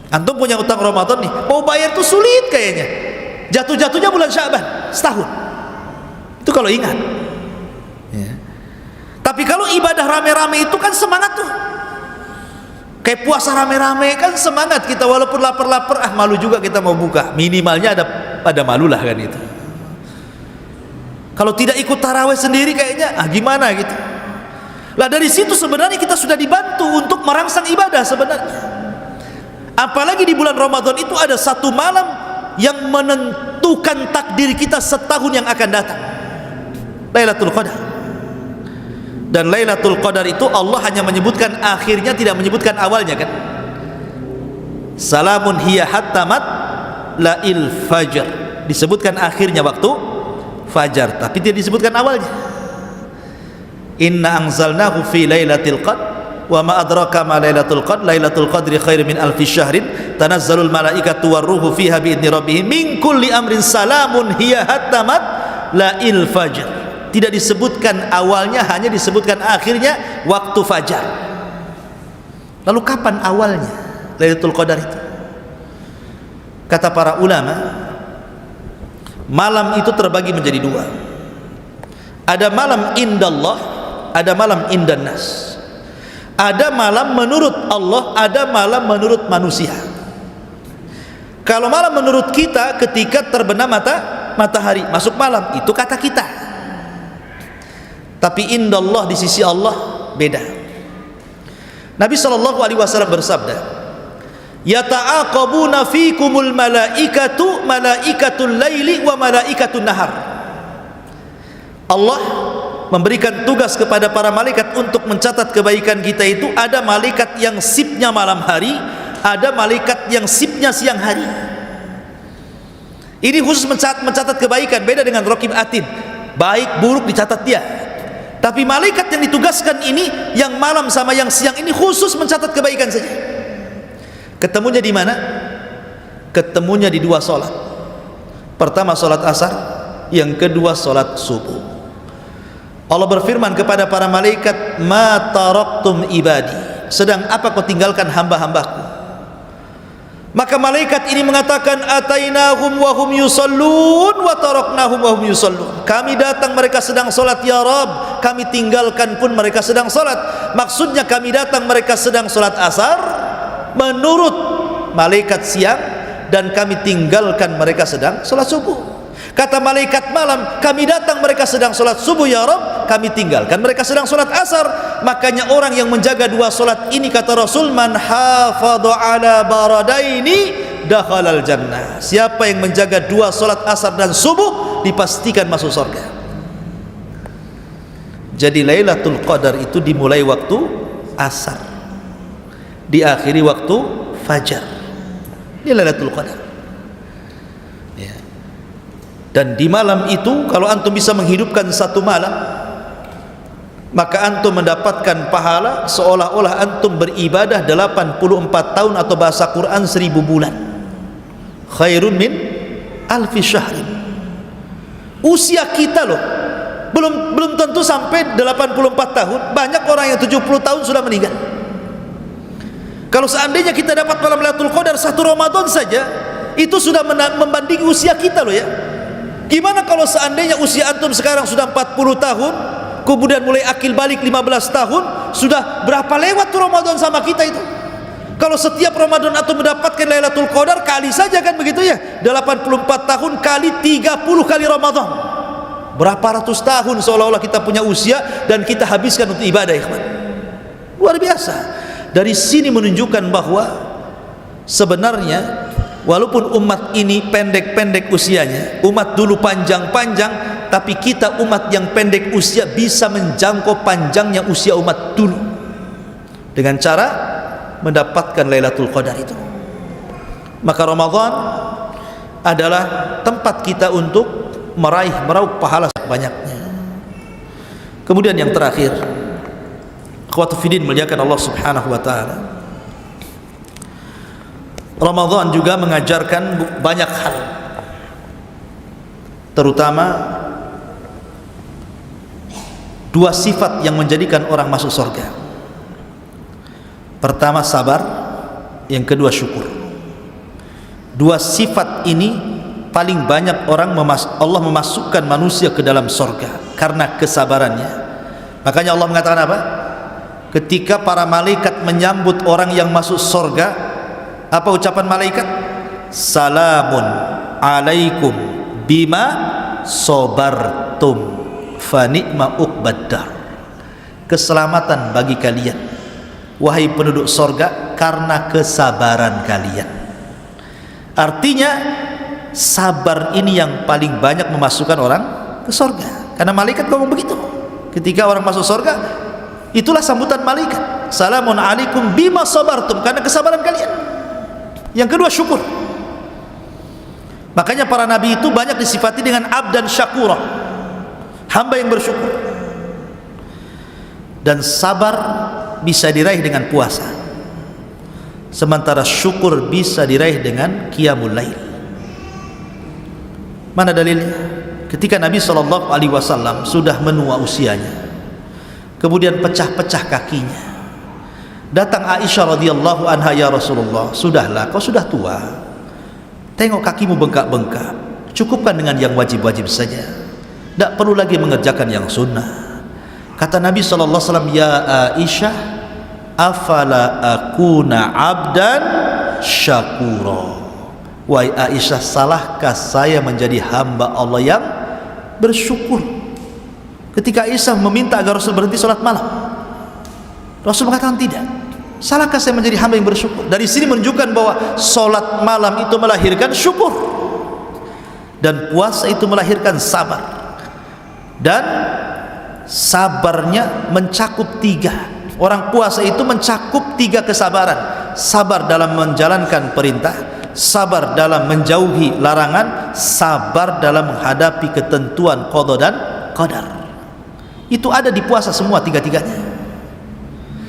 Antum punya utang Ramadan nih, mau bayar tuh sulit kayaknya. Jatuh-jatuhnya bulan Sya'ban, setahun. Itu kalau ingat. Tapi kalau ibadah rame-rame itu kan semangat tuh. Kayak puasa rame-rame kan semangat kita, walaupun lapar-lapar, malu juga kita mau buka. Minimalnya ada malu lah kan itu. Kalau tidak ikut tarawih sendiri kayaknya gimana gitu. Lah dari situ sebenarnya kita sudah dibantu untuk merangsang ibadah sebenarnya. Apalagi di bulan Ramadan itu ada satu malam yang menentukan takdir kita setahun yang akan datang, Lailatul Qadar. Dan Lailatul Qadar itu Allah hanya menyebutkan akhirnya, tidak menyebutkan awalnya kan. Salamun hiya hatta matla'il fajr, disebutkan akhirnya waktu fajar, tapi tidak disebutkan awalnya. Inna anzalnahu fi lailatul qadr wa ma adraka ma lailatul qadr, lailatul qadri khairum min alfi syahrin, tanazzalul malaikatu warruhu fiha bi idzni rabbihim min kulli amrin, salamun hiya hatta matla'il fajr. Tidak disebutkan awalnya, hanya disebutkan akhirnya waktu fajar. Lalu kapan awalnya Lailatul Qadar itu? Kata para ulama, malam itu terbagi menjadi dua. Ada malam indallah, ada malam indannas. Ada malam menurut Allah, ada malam menurut manusia. Kalau malam menurut kita ketika terbenam matahari, masuk malam, itu kata kita. Tapi indallah, di sisi Allah beda. Nabi SAW bersabda, yata'aqabuna fikumul malaikatu malaikatul laili wa malaikatul nahar. Allah memberikan tugas kepada para malaikat untuk mencatat kebaikan kita itu. Ada malaikat yang sipnya malam hari, ada malaikat yang sipnya siang hari. Ini khusus mencatat kebaikan, beda dengan raqib atid, baik buruk dicatat dia. Tapi malaikat yang ditugaskan ini, yang malam sama yang siang ini, khusus mencatat kebaikan saja. Ketemunya di mana? Ketemunya di dua solat. Pertama solat asar, yang kedua solat subuh. Allah berfirman kepada para malaikat, ma taraktum ibadi, sedang apa kau tinggalkan hamba-hambaku? Maka malaikat ini mengatakan, atainahum wa hum yusallun wa taraknahum wa hum yusallun. Kami datang mereka sedang solat ya Rabb, kami tinggalkan pun mereka sedang solat. Maksudnya kami datang mereka sedang solat asar menurut malaikat siang, dan kami tinggalkan mereka sedang solat subuh. Kata malaikat malam, kami datang mereka sedang solat subuh ya Rabb, kami tinggalkan mereka sedang solat asar. Makanya orang yang menjaga dua solat ini, kata Rasul, man hafadha ala baradaini dakhalal jannah. Siapa yang menjaga dua solat asar dan subuh, dipastikan masuk surga. Jadi Lailatul Qadar itu dimulai waktu asar, diakhiri waktu fajar. Ini Lailatul Qadar. Ya. Dan di malam itu, kalau antum bisa menghidupkan satu malam, maka antum mendapatkan pahala seolah-olah antum beribadah 84 tahun, atau bahasa Quran 1000 bulan. Khairun min alfi syahrin. Usia kita loh, belum tentu sampai 84 tahun. Banyak orang yang 70 tahun sudah meninggal. Kalau seandainya kita dapat malam Lailatul Qadar satu Ramadan saja, itu sudah membanding usia kita loh ya. Gimana kalau seandainya usia antum sekarang sudah 40 tahun, kemudian mulai akil balik 15 tahun, sudah berapa lewat tuh Ramadan sama kita itu? Kalau setiap Ramadan antum mendapatkan Lailatul Qadar, kali saja kan begitu ya, 84 tahun kali 30 kali Ramadan, berapa ratus tahun seolah-olah kita punya usia dan kita habiskan untuk ibadah, ikhwan. Luar biasa. Dari sini menunjukkan bahwa sebenarnya walaupun umat ini pendek-pendek usianya, umat dulu panjang-panjang, tapi kita umat yang pendek usia bisa menjangkau panjangnya usia umat dulu dengan cara mendapatkan Lailatul Qadar itu. Maka Ramadan adalah tempat kita untuk meraup pahala banyaknya. Kemudian yang terakhir, akhwatu fiddin muliakan Allah Subhanahu wa taala, Ramadan juga mengajarkan banyak hal, terutama dua sifat yang menjadikan orang masuk surga. Pertama sabar, yang kedua syukur. Dua sifat ini paling banyak Allah memasukkan manusia ke dalam surga karena kesabarannya. Makanya Allah mengatakan apa? Ketika para malaikat menyambut orang yang masuk surga, apa ucapan malaikat? Salamun alaikum bima sobartum fa ni'ma uqbaddar. Keselamatan bagi kalian, wahai penduduk surga, karena kesabaran kalian. Artinya sabar ini yang paling banyak memasukkan orang ke surga. Karena malaikat ngomong begitu. Ketika orang masuk surga, itulah sambutan malaikat. Salamun alaikum bima sabartum, karena kesabaran kalian. Yang kedua syukur. Makanya para nabi itu banyak disifati dengan abdan syakura, hamba yang bersyukur. Dan sabar bisa diraih dengan puasa, sementara syukur bisa diraih dengan qiyamul lail. Mana dalilnya? ketika Nabi SAW sudah menua usianya, kemudian pecah-pecah kakinya, datang Aisyah radhiyallahu anha, ya Rasulullah, sudahlah, kau sudah tua, tengok kakimu bengkak-bengkak, cukupkan dengan yang wajib-wajib saja, tidak perlu lagi mengerjakan yang sunnah. Kata Nabi SAW, ya Aisyah, afala akuna abdan syakura. Wahai Aisyah, salahkah saya menjadi hamba Allah yang bersyukur? Ketika Aisyah meminta agar Rasul berhenti sholat malam, Rasul mengatakan tidak. Salahkah saya menjadi hamba yang bersyukur? Dari sini menunjukkan bahwa sholat malam itu melahirkan syukur, dan puasa itu melahirkan sabar, dan sabarnya mencakup 3. Orang puasa itu mencakup 3 kesabaran: sabar dalam menjalankan perintah, sabar dalam menjauhi larangan, sabar dalam menghadapi ketentuan qada dan qadar. Itu ada di puasa semua 3-tiganya.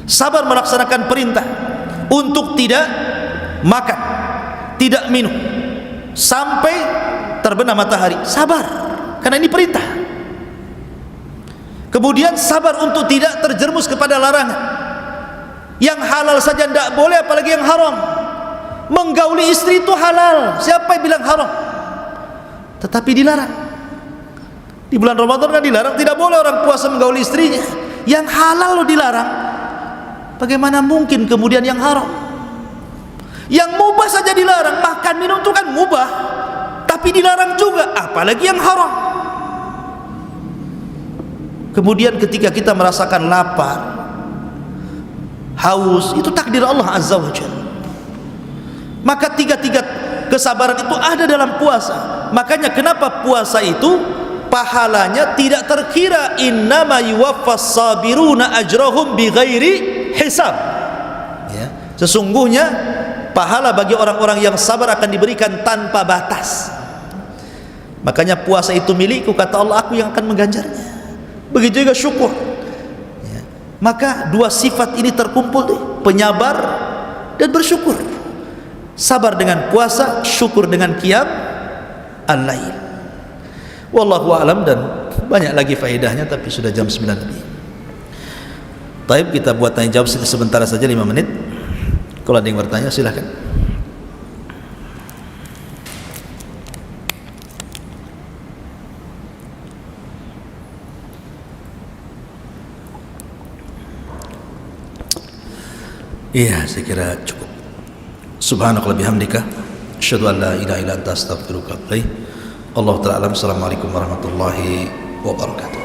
Sabar melaksanakan perintah untuk tidak makan, tidak minum sampai terbenam matahari, sabar karena ini perintah. Kemudian sabar untuk tidak terjerumus kepada larangan. Yang halal saja tidak boleh, apalagi yang haram. Menggauli istri itu halal, siapa yang bilang haram? Tetapi dilarang. Di bulan Ramadan kan dilarang, tidak boleh orang puasa menggauli istrinya. Yang halal lo dilarang, bagaimana mungkin kemudian yang haram? Yang mubah saja dilarang, makan minum itu kan mubah, tapi dilarang juga, apalagi yang haram. Kemudian ketika kita merasakan lapar, haus, itu takdir Allah Azza wa Jalla. Maka 3 kesabaran itu ada dalam puasa. Makanya kenapa puasa itu pahalanya tidak terkira, innama yuwaffas sabiruna ajrahum bighairi hisab, ya. Sesungguhnya pahala bagi orang-orang yang sabar akan diberikan tanpa batas. Makanya puasa itu milikku, kata Allah, aku yang akan mengganjarnya. Begitu juga syukur, ya. Maka 2 sifat ini terkumpul deh, penyabar dan bersyukur. Sabar dengan puasa, syukur dengan qiyam al-lail. Wallahu a'lam, dan banyak lagi faedahnya, tapi sudah jam 9 lebih. Baik, kita buat tanya jawab sebentar saja 5 menit. Kalau ada yang bertanya silahkan. Iya, saya kira cukup. Subhanakallahumma bihamdika, asyhadu an la ilaha illa anta, astaghfiruka wa atubu ilaik. Allahu ta'ala alam. Assalamualaikum warahmatullahi wabarakatuh.